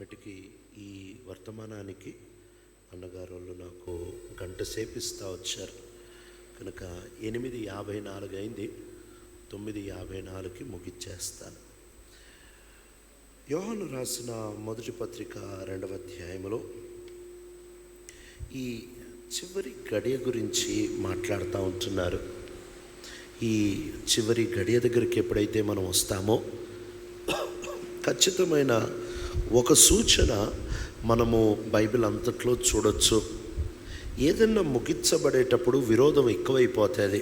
మటుకి ఈ వర్తమానానికి అన్నగారు వాళ్ళు నాకు గంట సేపు ఇస్తూ వచ్చారు కనుక 8:54 అయింది. 9:54కి ముగిచ్చేస్తాను. యోహాను రాసిన మొదటి పత్రిక 2వ అధ్యాయంలో ఈ చివరి గడియ గురించి మాట్లాడుతూ ఉంటున్నారు. ఈ చివరి గడియ దగ్గరికి ఎప్పుడైతే మనం వస్తామో ఖచ్చితమైన ఒక సూచన మనము బైబిల్ అంతట్లో చూడొచ్చు. ఏదన్నా ముగించబడేటప్పుడు విరోధం ఎక్కువైపోతుంది,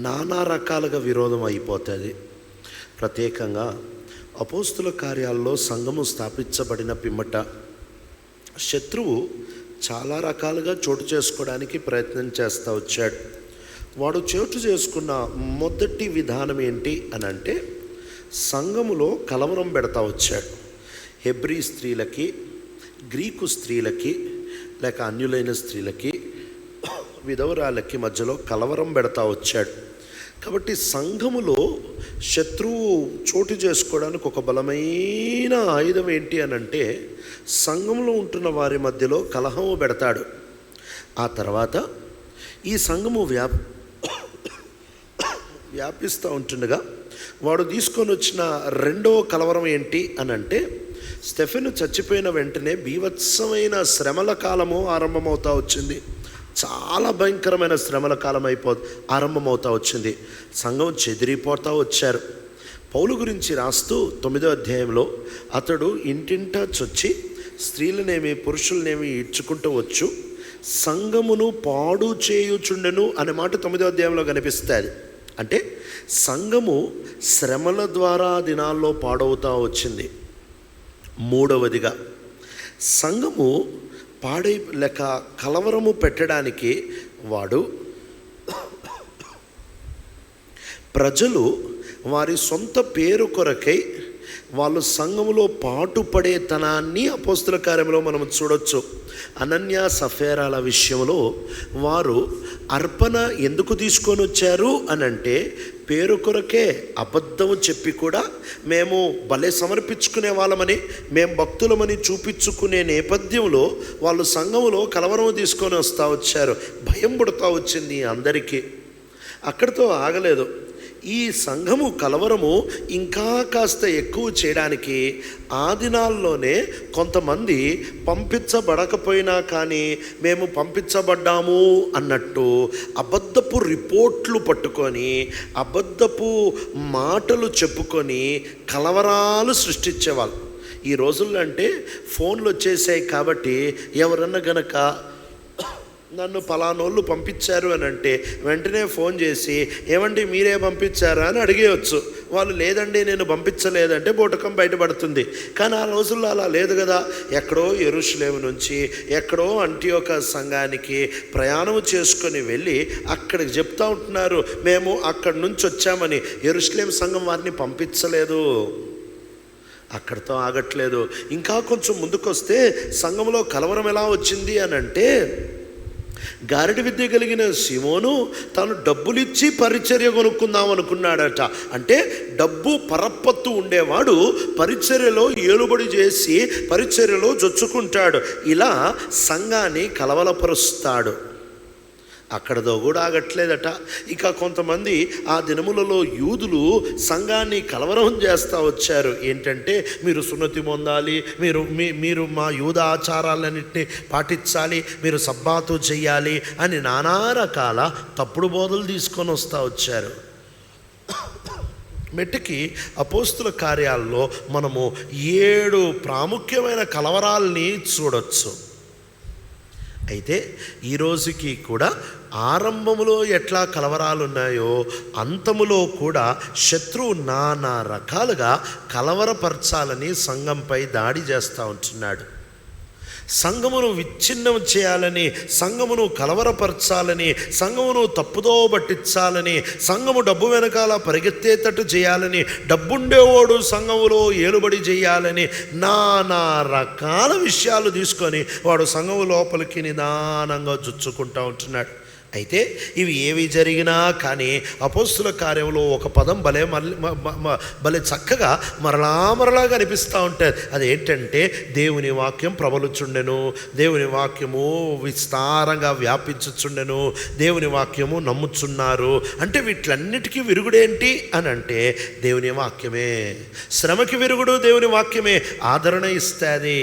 నానా రకాలుగా విరోధం అయిపోతుంది. ప్రత్యేకంగా అపోస్తుల కార్యాల్లో సంఘము స్థాపించబడిన పిమ్మట శత్రువు చాలా రకాలుగా చోటు చేసుకోవడానికి ప్రయత్నం చేస్తూ వచ్చాడు. వాడు చోటు చేసుకున్న మొదటి విధానం ఏంటి అని అంటే సంఘములో కలవరం పెడతా వచ్చాడు. హెబ్రీ స్త్రీలకి, గ్రీకు స్త్రీలకి, లేక అన్యులైన స్త్రీలకి, విధవరాలకి మధ్యలో కలవరం పెడతా వచ్చాడు. కాబట్టి సంఘములో శత్రువు చోటు చేసుకోవడానికి ఒక బలమైన ఆయుధం ఏంటి అని అంటే సంఘంలో ఉంటున్న వారి మధ్యలో కలహము పెడతాడు. ఆ తర్వాత ఈ సంఘము వ్యాపిస్తూ ఉంటుండగా వాడు తీసుకొని వచ్చిన రెండవ కలవరం ఏంటి అని అంటే స్టెఫెను చచ్చిపోయిన వెంటనే బీభత్సమైన శ్రమల కాలము ఆరంభమవుతూ వచ్చింది. చాలా భయంకరమైన శ్రమల కాలం ఆరంభమవుతూ వచ్చింది. సంఘం చెదిరిపోతూ వచ్చారు. పౌలు గురించి రాస్తూ 9వ అధ్యాయంలో అతడు ఇంటింటా చొచ్చి స్త్రీలనేమి పురుషులనేమి ఇడ్చుకుంటూ వచ్చు, సంఘమును పాడు చేయుచుండెను అనే మాట 9వ అధ్యాయంలో కనిపిస్తుంది. అంటే సంఘము శ్రమల ద్వారా దినాల్లో పాడవుతూ వచ్చింది. మూడవదిగా సంఘము పాడై లేక కలవరము పెట్టడానికి వాడు ప్రజలు వారి సొంత పేరు కొరకై వాళ్ళు సంఘములో పాటుపడేతనాన్ని అపోస్తుల కార్యంలో మనం చూడొచ్చు. అనన్య సఫేరాల విషయంలో వారు అర్పణ ఎందుకు తీసుకొని వచ్చారు అని అంటే పేరు కొరకే అబద్ధము చెప్పి కూడా మేము భలే సమర్పించుకునే వాళ్ళమని, మేము భక్తులమని చూపించుకునే నేపథ్యంలో వాళ్ళు సంఘములో కలవరం తీసుకొని వస్తూ వచ్చారు. భయం పుడతా వచ్చింది అందరికీ. అక్కడితో ఆగలేదు. ఈ సంఘము కలవరము ఇంకా కాస్త ఎక్కువ చేయడానికి ఆ దినాల్లోనే కొంతమంది పంపించబడకపోయినా కానీ మేము పంపించబడ్డాము అన్నట్టు అబద్ధపు రిపోర్ట్లు పట్టుకొని అబద్ధపు మాటలు చెప్పుకొని కలవరాలు సృష్టించేవాళ్ళు. ఈ రోజుల్లో అంటే ఫోన్లు వచ్చేసాయి కాబట్టి ఎవరన్నా గనక నన్ను పలానోళ్ళు పంపించారు అని అంటే వెంటనే ఫోన్ చేసి ఏమండి మీరే పంపించారా అని అడిగేయచ్చు. వాళ్ళు లేదండి నేను పంపించలేదంటే బోటకం బయటపడుతుంది. కానీ ఆ రోజుల్లో అలా లేదు కదా. ఎక్కడో యెరూషలేము నుంచి ఎక్కడో అంటియోక సంఘానికి ప్రయాణం చేసుకొని వెళ్ళి అక్కడికి చెప్తా ఉంటున్నారు మేము అక్కడి నుంచి వచ్చామని. యెరూషలేము సంఘం వారిని పంపించలేదు. అక్కడితో ఆగట్లేదు. ఇంకా కొంచెం ముందుకొస్తే సంఘంలో కలవరం ఎలా వచ్చింది అని అంటే గారడి విద్య కలిగిన సీమోను తాను డబ్బులిచ్చి పరిచర్య కొనుక్కుందాం అనుకున్నాడట. అంటే డబ్బు పరపత్తు ఉండేవాడు పరిచర్యలో ఏలుబడి చేసి పరిచర్యలో జొచ్చుకుంటాడు. ఇలా సంఘాన్ని కలవలపరుస్తాడు. అక్కడతో కూడా ఆగట్లేదట. ఇక కొంతమంది ఆ దినములలో యూదులు సంఘాన్ని కలవరం చేస్తూ వచ్చారు. ఏంటంటే మీరు సున్నతి పొందాలి, మీరు మా యూద ఆచారాలన్నింటినీ పాటించాలి, మీరు సబ్బాతు చెయ్యాలి అని నానా రకాల తప్పుడు బోధలు తీసుకొని వస్తూ వచ్చారు. మెట్టుకి అపోస్తుల కార్యాల్లో మనము 7 ప్రాముఖ్యమైన కలవరాల్ని చూడొచ్చు. అయితే ఈ రోజుకి కూడా ఆరంభములో ఎట్లా కలవరాలు ఉన్నాయో అంతములో కూడా శత్రువు నానా రకాలుగా కలవరపరచాలని సంఘంపై దాడి చేస్తూ ఉంటున్నాడు. సంఘమును విచ్ఛిన్నం చేయాలని, సంఘమును కలవరపరచాలని, సంఘమును తప్పుదో పట్టించాలని, సంఘము డబ్బు వెనకాల పరిగెత్తేటట్టు చేయాలని, డబ్బుండేవాడు సంఘములో ఏలుబడి చేయాలని నానా రకాల విషయాలు తీసుకొని వాడు సంఘము లోపలికి నిదానంగా జుచ్చుకుంటూ ఉంటున్నాడు. అయితే ఇవి ఏవి జరిగినా కానీ అపోస్తుల కార్యంలో ఒక పదం భలే చక్కగా మరలా కనిపిస్తూ ఉంటుంది. అదేంటంటే దేవుని వాక్యం ప్రబలుచుండెను, దేవుని వాక్యము విస్తారంగా వ్యాపించుచుండెను, దేవుని వాక్యము నమ్ముచున్నారు. అంటే వీటిలన్నిటికీ విరుగుడేంటి అని అంటే దేవుని వాక్యమే. శ్రమకి విరుగుడు దేవుని వాక్యమే, ఆదరణ ఇస్తుంది.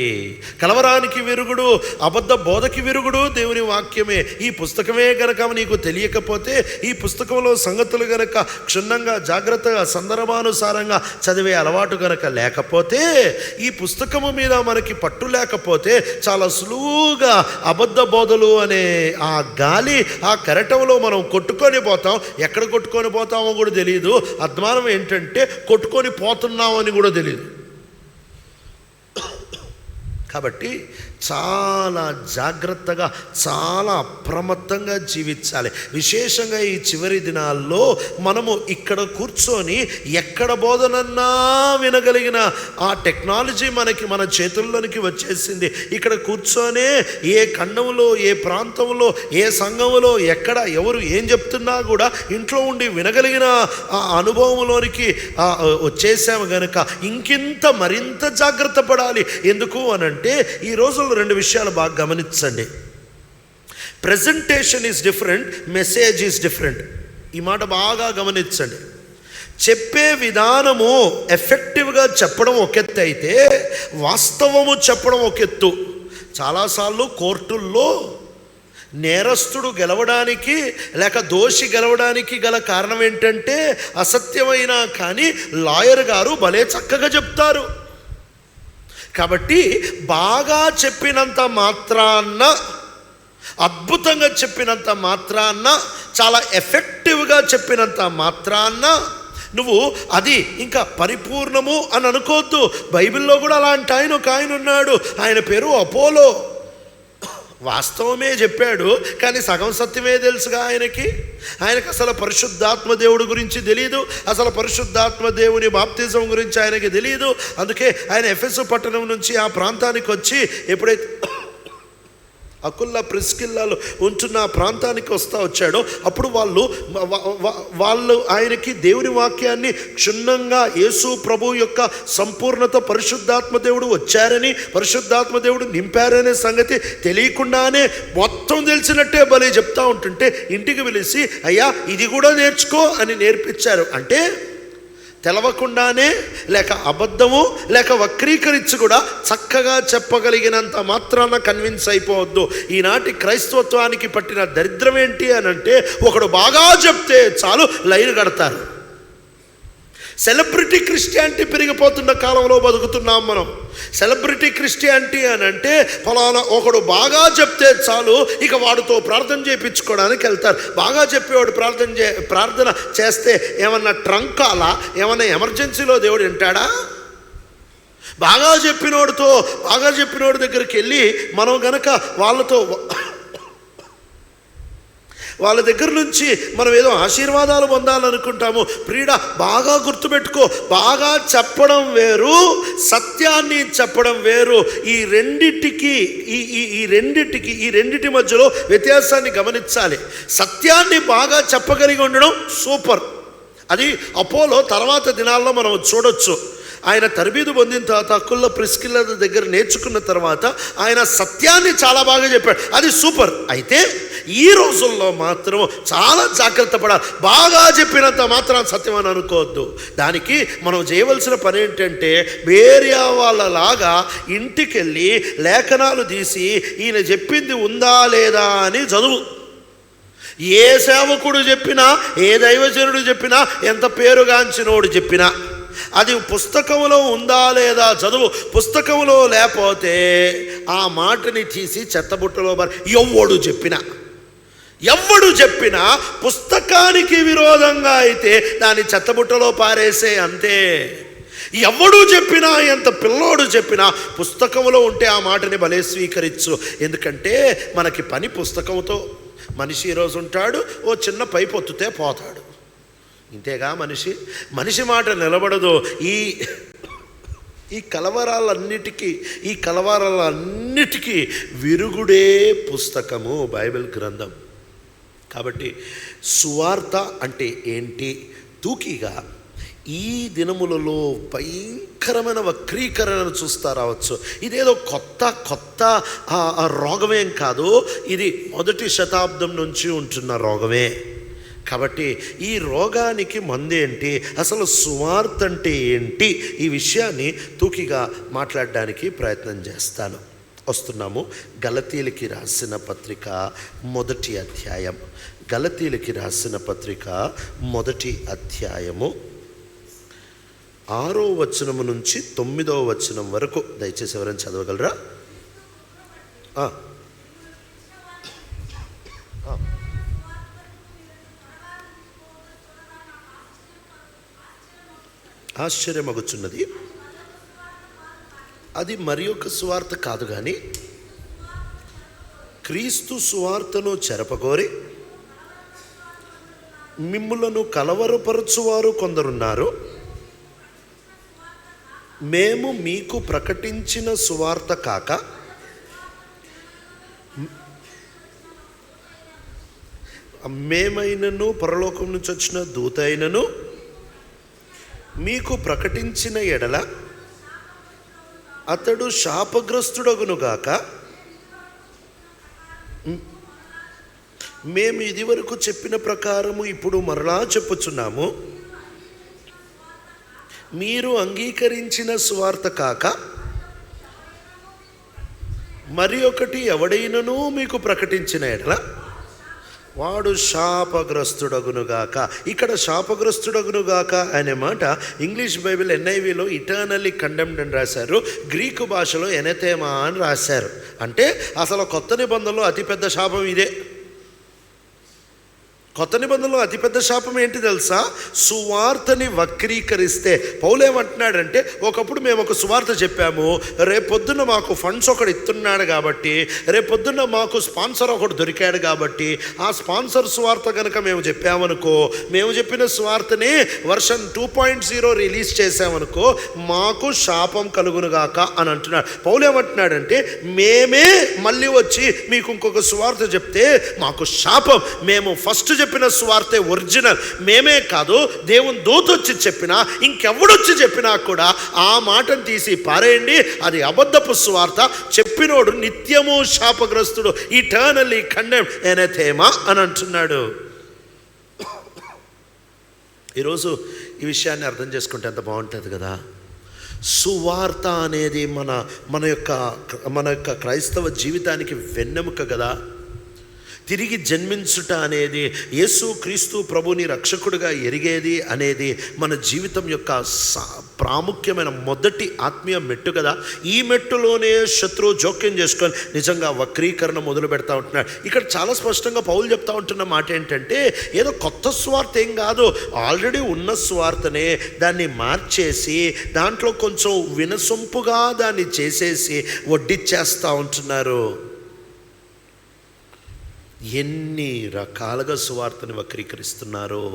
కలవరానికి విరుగుడు, అబద్ధ బోధకి విరుగుడు దేవుని వాక్యమే. ఈ పుస్తకమే గనక నీకు తెలియకపోతే, ఈ పుస్తకంలో సంగతులు గనక క్షుణ్ణంగా జాగ్రత్తగా సందర్భానుసారంగా చదివే అలవాటు గనక లేకపోతే, ఈ పుస్తకము మీద మనకి పట్టు లేకపోతే చాలా సులువుగా అబద్ధ బోధలు అనే ఆ గాలి, ఆ కెరటంలో మనం కొట్టుకొని పోతాం. ఎక్కడ కొట్టుకొని పోతామో కూడా తెలియదు. అద్మానం ఏంటంటే కొట్టుకొని పోతున్నామని కూడా తెలియదు. కాబట్టి చాలా జాగ్రత్తగా, చాలా అప్రమత్తంగా జీవించాలి. విశేషంగా ఈ చివరి దినాల్లో మనము ఇక్కడ కూర్చొని ఎక్కడ బోధనన్నా వినగలిగిన ఆ టెక్నాలజీ మన చేతుల్లోనికి వచ్చేసింది. ఇక్కడ కూర్చొనే ఏ ఖండంలో, ఏ ప్రాంతంలో, ఏ సంఘంలో, ఎక్కడ ఎవరు ఏం చెప్తున్నా కూడా ఇంట్లో ఉండి వినగలిగిన ఆ అనుభవంలోనికి వచ్చేసాము గనుక ఇంకింత మరింత జాగ్రత్త పడాలి. ఎందుకు అనంటే ఈ రోజుల్లో రెండు విషయాలు బాగా గమనించండి. Presentation is different, message is different. ఈ మాట బాగా గమనించండి. చెప్పే విధానము ఎఫెక్టివ్గా చెప్పడం ఒక ఎత్తు అయితే, వాస్తవము చెప్పడం ఒక ఎత్తు. చాలాసార్లు కోర్టుల్లో నేరస్తుడు గెలవడానికి లేక దోషి గెలవడానికి గల కారణం ఏంటంటే అసత్యమైన కానీ లాయర్ గారు భలే చక్కగా చెప్తారు. కాబట్టి బాగా చెప్పినంత మాత్రాన్న, అద్భుతంగా చెప్పినంత మాత్రాన్న, చాలా ఎఫెక్టివ్గా చెప్పినంత మాత్రాన్న నువ్వు అది ఇంకా పరిపూర్ణము అని అనుకోవద్దు. బైబిల్లో కూడా అలాంటి ఒక ఆయన ఉన్నాడు. ఆయన పేరు అపోలో. వాస్తవమే చెప్పాడు కానీ సగం సత్యమే తెలుసుగా ఆయనకి అసలు పరిశుద్ధాత్మ దేవుడి గురించి తెలియదు, అసలు పరిశుద్ధాత్మ దేవుని బాప్తిజం గురించి ఆయనకి తెలియదు. అందుకే ఆయన ఎఫెసు పట్టణం నుంచి ఆ ప్రాంతానికి వచ్చి ఎప్పుడైతే అకుల్లా ప్రిస్కిల్లాలో ఉంటున్న ప్రాంతానికి వచ్చాడో అప్పుడు వాళ్ళు ఆయనకి దేవుని వాక్యాన్ని క్షుణ్ణంగా యేసు ప్రభు యొక్క సంపూర్ణత పరిశుద్ధాత్మ దేవుడు వచ్చారని, పరిశుద్ధాత్మ దేవుడు నింపారనే సంగతి తెలియకుండానే మొత్తం తెలిసినట్టే భలే చెప్తా ఉంటుంటే ఇంటికి పిలిచి అయ్యా ఇది కూడా నేర్చుకో అని నేర్పించారు. అంటే తెలవకుండానే లేక అబద్ధము లేక వక్రీకరించి కూడా చక్కగా చెప్పగలిగినంత మాత్రాన కన్విన్స్ అయిపోవద్దు. ఈనాటి క్రైస్తవత్వానికి పట్టిన దరిద్రం ఏంటి అని అంటే ఒకడు బాగా చెప్తే చాలు లైన్ కడతారు. సెలబ్రిటీ క్రిస్టియానిటీ పెరిగిపోతున్న కాలంలో బతుకుతున్నాం మనం. సెలబ్రిటీ క్రిస్టియానిటీ అని అంటే ఫలానా ఒకడు బాగా చెప్తే చాలు ఇక వాడితో ప్రార్థన చేయించుకోవడానికి వెళ్తారు. బాగా చెప్పేవాడు ప్రార్థన చేస్తే ఏమన్నా ట్రంకాలా, ఏమన్నా ఎమర్జెన్సీలో దేవుడు వింటాడా? బాగా చెప్పినోడి దగ్గరికి వెళ్ళి మనం గనక వాళ్ళ దగ్గర నుంచి మనం ఏదో ఆశీర్వాదాలు పొందాలనుకుంటాము. ప్రియుడా, బాగా గుర్తుపెట్టుకో, బాగా చెప్పడం వేరు, సత్యాన్ని చెప్పడం వేరు. ఈ రెండిటి మధ్యలో వ్యత్యాసాన్ని గమనించాలి. సత్యాన్ని బాగా చెప్పగలిగి ఉండడం సూపర్. అది అపోలో తర్వాత దినాల్లో మనం చూడొచ్చు. ఆయన తరబీదు పొందిన తర్వాత అకుల్లా ప్రిస్కిల్లా దగ్గర నేర్చుకున్న తర్వాత ఆయన సత్యాన్ని చాలా బాగా చెప్పాడు. అది సూపర్. అయితే ఈ రోజుల్లో మాత్రం చాలా జాగ్రత్త పడాలి. బాగా చెప్పినంత మాత్రం సత్యం అని అనుకోవద్దు. దానికి మనం చేయవలసిన పని ఏంటంటే వేరే వాళ్ళలాగా ఇంటికి వెళ్ళి లేఖనాలు తీసి ఈయన చెప్పింది ఉందా లేదా అని చదువు. ఏ సేవకుడు చెప్పినా, ఏ దైవజనుడు చెప్పినా, ఎంత పేరుగాంచినోడు చెప్పినా అది పుస్తకంలో ఉందా లేదా చదువు. పుస్తకంలో లేకపోతే ఆ మాటని తీసి చెత్తబుట్టలో ఎవడు చెప్పినా పుస్తకానికి విరోధంగా అయితే దాన్ని చెత్తబుట్టలో పారేసే, అంతే. ఎవడు చెప్పినా, ఎంత పిల్లోడు చెప్పినా పుస్తకంలో ఉంటే ఆ మాటని భలే స్వీకరించు. ఎందుకంటే మనకి పని పుస్తకంతో. మనిషి ఈరోజు ఉంటాడు, ఓ చిన్న పైపు ఒత్తితే పోతాడు, ఇంతేగా మనిషి మాట నిలబడదు. ఈ కలవరాలన్నిటికీ విరుగుడే పుస్తకము, బైబిల్ గ్రంథం. కాబట్టి సువార్త అంటే ఏంటి? తూకీగా ఈ దినములలో భయంకరమైన వక్రీకరణను చూస్తా రావచ్చు. ఇదేదో కొత్త రోగమేం కాదు, ఇది 1వ శతాబ్దం నుంచి ఉంటున్న రోగమే. కాబట్టి ఈ రోగానికి మందేంటి, అసలు సువార్త అంటే ఏంటి, ఈ విషయాన్ని తూకీగా మాట్లాడడానికి ప్రయత్నం చేస్తాను. వస్తున్నాము. గలతీయులకి రాసిన పత్రిక 1వ అధ్యాయం. గలతీయులకి రాసిన పత్రిక 1వ అధ్యాయము 6వ వచనము నుంచి 9వ వచనం వరకు దయచేసి ఎవరైనా చదవగలరా? ఆశ్చర్యమగుచున్నది, అది మరి ఒక సువార్త కాదు కానీ క్రీస్తు సువార్తను చెరపగోరి మిమ్ములను కలవరపరచువారు కొందరున్నారు. మేము మీకు ప్రకటించిన సువార్త కాక మేమైనను పరలోకం నుంచి వచ్చిన దూత అయినను మీకు ప్రకటించిన ఎడల అతడు శాపగ్రస్తుడగునుగాక. మేము ఇదివరకు చెప్పిన ప్రకారము ఇప్పుడు మరలా చెప్పుచున్నాము, మీరు అంగీకరించిన సువార్త కాక మరి ఒకటి ఎవడైనను మీకు ప్రకటించిన ఎడల వాడు శాపగ్రస్తుడగునుగాక. ఇక్కడ శాపగ్రస్తుడగునుగాక అనే మాట ఇంగ్లీష్ బైబిల్ NIVలో ఇటర్నల్లీ కండెమ్డ్ అని రాశారు, గ్రీకు భాషలో ఎనెతేమా అని రాశారు. అంటే అసలు కొత్త నిబంధనలో అతిపెద్ద శాపం ఇదే. కొత్త నిబంధనలో అతిపెద్ద శాపం ఏంటి తెలుసా? సువార్తని వక్రీకరిస్తే. పౌలు ఏమంటున్నాడంటే, ఒకప్పుడు మేము ఒక సువార్త చెప్పాము, రేపొద్దున మాకు ఫండ్స్ ఒకడు ఇస్తున్నాడు కాబట్టి, రేపొద్దున మాకు స్పాన్సర్ ఒకడు దొరికాడు కాబట్టి, ఆ స్పాన్సర్ సువార్త కనుక మేము చెప్పామనుకో, మేము చెప్పిన సువార్తనే వర్షన్ 2.0 రిలీజ్ చేసామనుకో, మాకు శాపం కలుగునుగాక అని అంటున్నాడు. పౌలు ఏమంటున్నాడంటే, మేమే మళ్ళీ వచ్చి మీకు ఇంకొక సువార్త చెప్తే మాకు శాపం. మేము ఫస్ట్ చెప్పిన సువార్తే ఒరిజినల్. మేమే కాదు, దేవుని దూత వచ్చి చెప్పినా, ఇంకెవడొచ్చి చెప్పినా కూడా ఆ మాటను తీసి పారేయండి, అది అబద్ధపు సువార్త, చెప్పినోడు నిత్యము శాపగ్రస్తుడు, ఇటర్నల్లీ కండెమ్డ్ ఎనెతేమా అని అంటున్నాడు. ఈరోజు ఈ విషయాన్ని అర్థం చేసుకుంటే ఎంత బాగుంటుంది కదా. సువార్త అనేది మన యొక్క క్రైస్తవ జీవితానికి వెన్నెముక కదా. తిరిగి జన్మించుట అనేది, యేసు క్రీస్తు ప్రభుని రక్షకుడిగా ఎరిగేది అనేది మన జీవితం యొక్క ప్రాముఖ్యమైన మొదటి ఆత్మీయ మెట్టు కదా. ఈ మెట్టులోనే శత్రువు జోక్యం చేసుకొని నిజంగా వక్రీకరణ మొదలు పెడతా ఉంటున్నాడు. ఇక్కడ చాలా స్పష్టంగా పౌలు చెప్తా ఉంటున్న మాట ఏంటంటే, ఏదో కొత్త స్వార్థ ఏం కాదు, ఆల్రెడీ ఉన్న స్వార్థనే దాన్ని మార్చేసి దాంట్లో కొంచెం వినసొంపుగా దాన్ని చేసేసి వడ్డిచ్చేస్తూ ఉంటున్నారు. ఎన్ని రకాలుగా సువార్తని వక్రీకరిస్తున్నారో.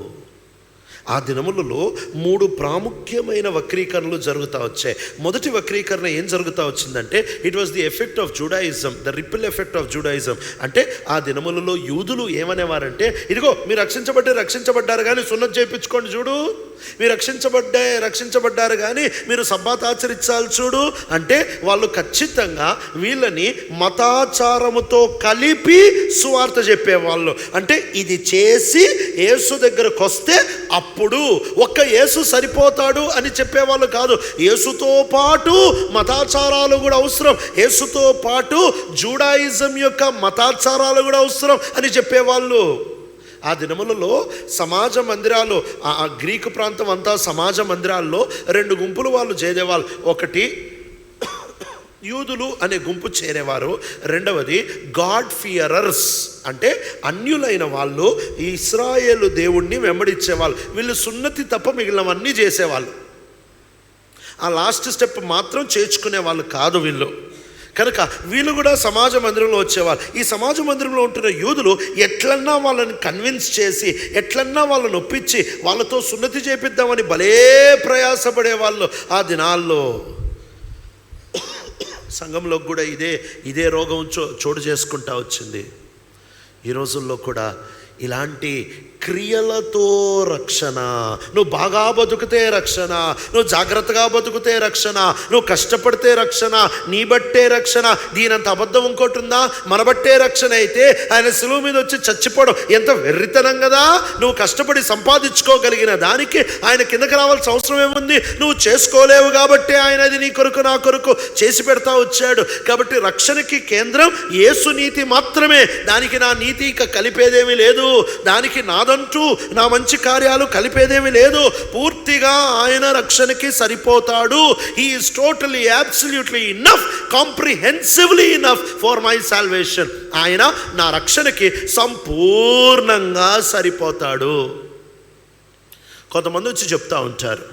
ఆ దినములలో 3 ప్రాముఖ్యమైన వక్రీకరణలు జరుగుతూ వచ్చాయి. మొదటి వక్రీకరణ ఏం జరుగుతూ వచ్చిందంటే, it was the effect of Judaism, the ripple effect of Judaism. అంటే ఆ దినములలో యూదులు ఏమనేవారంటే, ఇదిగో మీరు రక్షించబడ్డారు కానీ సున్నతి చేయించుకోండి చూడు, మీరు రక్షించబడ్డారు కానీ మీరు సబ్బాత్ ఆచరించాలి చూడు. అంటే వాళ్ళు ఖచ్చితంగా వీళ్ళని మతాచారముతో కలిపి సువార్త చెప్పేవాళ్ళు. అంటే ఇది చేసి యేసు దగ్గరకు వస్తే అప్పుడు ఒక్క యేసు సరిపోతాడు అని చెప్పేవాళ్ళు కాదు. యేసుతో పాటు మతాచారాలు కూడా అవసరం, యేసుతో పాటు జూడాయిజం యొక్క మతాచారాలు కూడా అవసరం అని చెప్పేవాళ్ళు. ఆ దినములలో సమాజ మందిరాలు, ఆ గ్రీకు ప్రాంతం అంతా సమాజ మందిరాల్లో 2 గుంపులు వాళ్ళు చేరేవాళ్ళు. ఒకటి యూదులు అనే గుంపు చేరేవారు, రెండవది గాడ్ ఫియరర్స్ అంటే అన్యులైన వాళ్ళు ఇశ్రాయేలు దేవుణ్ణి వెంబడించేవాళ్ళు. వీళ్ళు సున్నతి తప్ప మిగిలినవన్నీ చేసేవాళ్ళు, ఆ లాస్ట్ స్టెప్ మాత్రం చేర్చుకునే వాళ్ళు కాదు వీళ్ళు. కనుక వీళ్ళు కూడా సమాజ మందిరంలో వచ్చేవాళ్ళు. ఈ సమాజ మందిరంలో ఉంటున్న యూదులు ఎట్లన్నా వాళ్ళని కన్విన్స్ చేసి, ఎట్లన్నా వాళ్ళని ఒప్పించి వాళ్ళతో సున్నతి చేపిద్దామని భలే ప్రయాసపడేవాళ్ళు ఆ దినాల్లో. సంఘంలోకి కూడా ఇదే రోగం చోటు చేసుకుంటా వచ్చింది. ఈ రోజుల్లో కూడా ఇలాంటి క్రియలతో రక్షణ. నువ్వు బాగా బతుకుతే రక్షణ, నువ్వు జాగ్రత్తగా బతుకుతే రక్షణ, నువ్వు కష్టపడితే రక్షణ, నీ బట్టే రక్షణ. దీనంత అబద్ధం ఇంకోటి ఉందా? మన బట్టే రక్షణ అయితే ఆయన సులువు మీద వచ్చి చచ్చిపోవడం ఎంత వెర్రితనం కదా. నువ్వు కష్టపడి సంపాదించుకోగలిగిన దానికి ఆయన కిందకి రావాల్సిన అవసరం ఏముంది? నువ్వు చేసుకోలేవు కాబట్టి ఆయన అది నీ కొరకు నా కొరకు చేసి పెడతా వచ్చాడు. కాబట్టి రక్షణకి కేంద్రం యేసు నీతి మాత్రమే. దానికి నా నీతి ఇక కలిపేదేమీ లేదు, దానికి నాదంటూ నా మంచి కార్యాలు కలిపేదేమీ లేదు. పూర్తిగా ఆయన రక్షణకి సరిపోతాడు. He is totally absolutely enough, comprehensively enough for my salvation. ఆయన నా రక్షణకి సంపూర్ణంగా సరిపోతాడు. కొంతమంది వచ్చి చెప్తా ఉంటారు,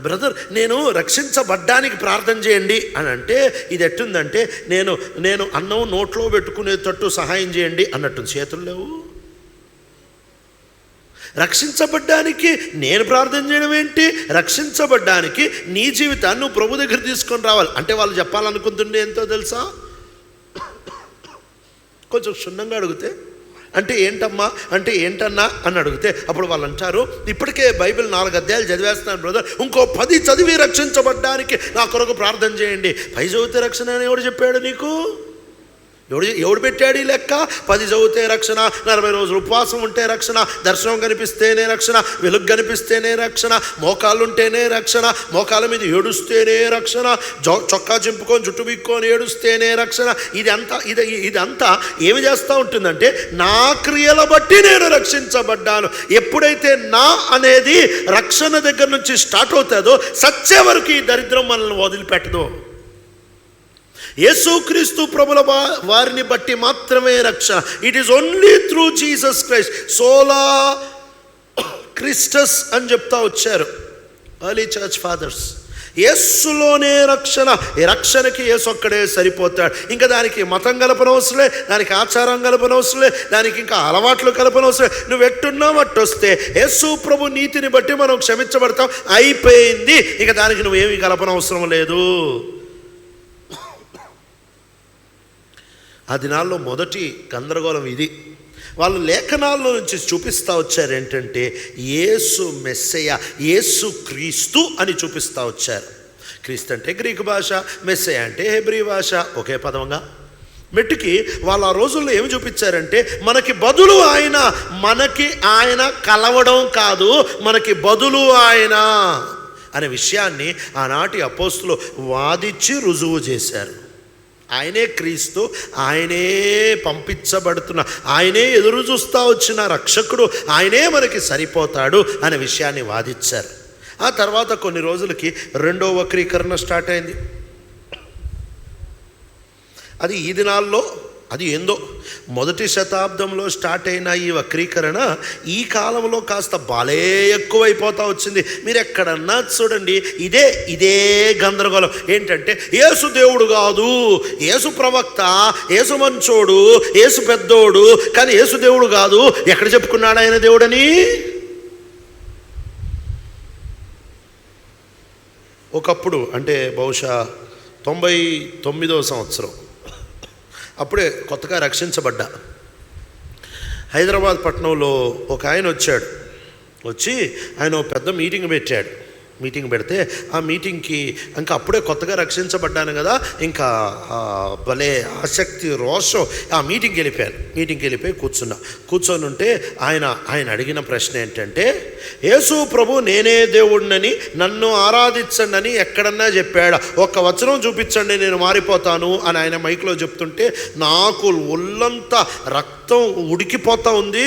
బ్రదర్ నేను రక్షించబడ్డానికి ప్రార్థన చేయండి అని అంటే ఇది ఎట్టుందంటే నేను అన్నం నోట్లో పెట్టుకునేటట్టు సహాయం చేయండి అన్నట్టు. చేతులు లేవు. రక్షించబడ్డానికి నేను ప్రార్థన చేయడం ఏంటి? రక్షించబడ్డానికి నీ జీవితాన్ని నువ్వు ప్రభు దగ్గర తీసుకొని రావాలి. అంటే వాళ్ళు చెప్పాలనుకుంటుండే ఎంతో తెలుసా? కొంచెం క్షుణ్ణంగా అడిగితే అంటే ఏంటమ్మా అంటే ఏంటన్నా అని అడిగితే అప్పుడు వాళ్ళు అంటారు, ఇప్పటికే బైబిల్ 4 అధ్యాయాలు చదివేస్తున్నాను బ్రదర్, ఇంకో 10 చదివి రక్షించబడ్డానికి నా కొరకు ప్రార్థన చేయండి. 10 చదివితే రక్షణ అని ఎవడు చెప్పాడు నీకు? ఎవడు పెట్టాడు ఈ లెక్క? 10 చదివితే రక్షణ, 40 రోజులు ఉపవాసం ఉంటే రక్షణ, దర్శనం కనిపిస్తేనే రక్షణ, వెలుగు కనిపిస్తేనే రక్షణ, మోకాళ్ళు ఉంటేనే రక్షణ, మోకాళ్ళ మీద ఏడుస్తేనే రక్షణ, చొక్కా చింపుకొని జుట్టు బిక్కొని ఏడుస్తేనే రక్షణ. ఇదంతా ఏమి చేస్తూ ఉంటుందంటే నా క్రియల బట్టి నేను రక్షించబడ్డాను. ఎప్పుడైతే నా అనేది రక్షణ దగ్గర నుంచి స్టార్ట్ అవుతుందో సచ్చే వరకు ఈ దరిద్రం మనల్ని వదిలిపెట్టదు. యేసుక్రీస్తు ప్రభుల వారిని బట్టి మాత్రమే రక్షణ. It is only through Jesus Christ. సోలా క్రిస్టస్ అని చెప్తా వచ్చారు ఎర్లీ చర్చ్ ఫాదర్స్. యేసులోనే రక్షణ. ఈ రక్షణకి యేసు ఒక్కడే సరిపోతాడు. ఇంకా దానికి మతం కలపనవసలే, దానికి ఆచారం కలపనవసలే, దానికి ఇంకా అలవాట్లు కలపనవసలే. నువ్వు ఎట్టున్నావు అట్టొస్తే యేసు ప్రభు నీతిని బట్టి మనం క్షమించబడతాం, అయిపోయింది. ఇక దానికి నువ్వేమీ కలపనవసరం లేదు. ఆ దినాల్లో మొదటి గందరగోళం ఇది. వాళ్ళు లేఖనాల్లో నుంచి చూపిస్తూ వచ్చారు ఏంటంటే యేసు మెస్సయ్య, యేసు క్రీస్తు అని చూపిస్తూ వచ్చారు. క్రీస్తు అంటే గ్రీకు భాష, మెస్సయ్య అంటే హెబ్రీ భాష, ఒకే పదంగా. మెట్టుకి వాళ్ళు ఆ రోజుల్లో ఏమి చూపించారంటే మనకి బదులు ఆయన, మనకి ఆయన కలవడం కాదు, మనకి బదులు ఆయన అనే విషయాన్ని ఆనాటి అపోస్తులు వాదించి రుజువు చేశారు. ఆయనే క్రీస్తు, ఆయనే పంపించబడుతున్న, ఆయనే ఎదురు చూస్తూ వచ్చిన రక్షకుడు, ఆయనే మనకి సరిపోతాడు అనే విషయాన్ని వాదించారు. ఆ తర్వాత కొన్ని రోజులకి రెండో వక్రీకరణ స్టార్ట్ అయింది. అది ఈ దినాల్లో అది ఏందో మొదటి శతాబ్దంలో స్టార్ట్ అయిన ఈ వక్రీకరణ ఈ కాలంలో కాస్త బాలే ఎక్కువైపోతూ వచ్చింది. మీరు ఎక్కడన్నా చూడండి ఇదే గందరగోళం. ఏంటంటే యేసు దేవుడు కాదు, యేసు ప్రవక్త, యేసు మంచోడు, యేసు పెద్దోడు, కానీ యేసు దేవుడు కాదు. ఎక్కడ చెప్పుకున్నాడు ఆయన దేవుడని? ఒకప్పుడు అంటే బహుశా 99వ సంవత్సరం అప్పుడే కొత్తగా రక్షించబడ్డా. హైదరాబాద్ పట్టణంలో ఒక ఆయన వచ్చి ఆయన పెద్ద మీటింగ్ పెట్టాడు. మీటింగ్ పెడితే ఆ మీటింగ్కి ఇంకా అప్పుడే కొత్తగా రక్షించబడ్డాను కదా, ఇంకా భలే ఆసక్తి రోషం ఆ మీటింగ్కి వెళ్ళిపోయి కూర్చొని ఉంటే ఆయన అడిగిన ప్రశ్న ఏంటంటే, యేసు ప్రభు నేనే దేవుడినని నన్ను ఆరాధించండి అని ఎక్కడన్నా చెప్పాడా? ఒక్క వచనం చూపించండి నేను మారిపోతాను అని ఆయన మైక్లో చెప్తుంటే నాకు ఒళ్ళంతా రక్తం ఉడికిపోతా ఉంది.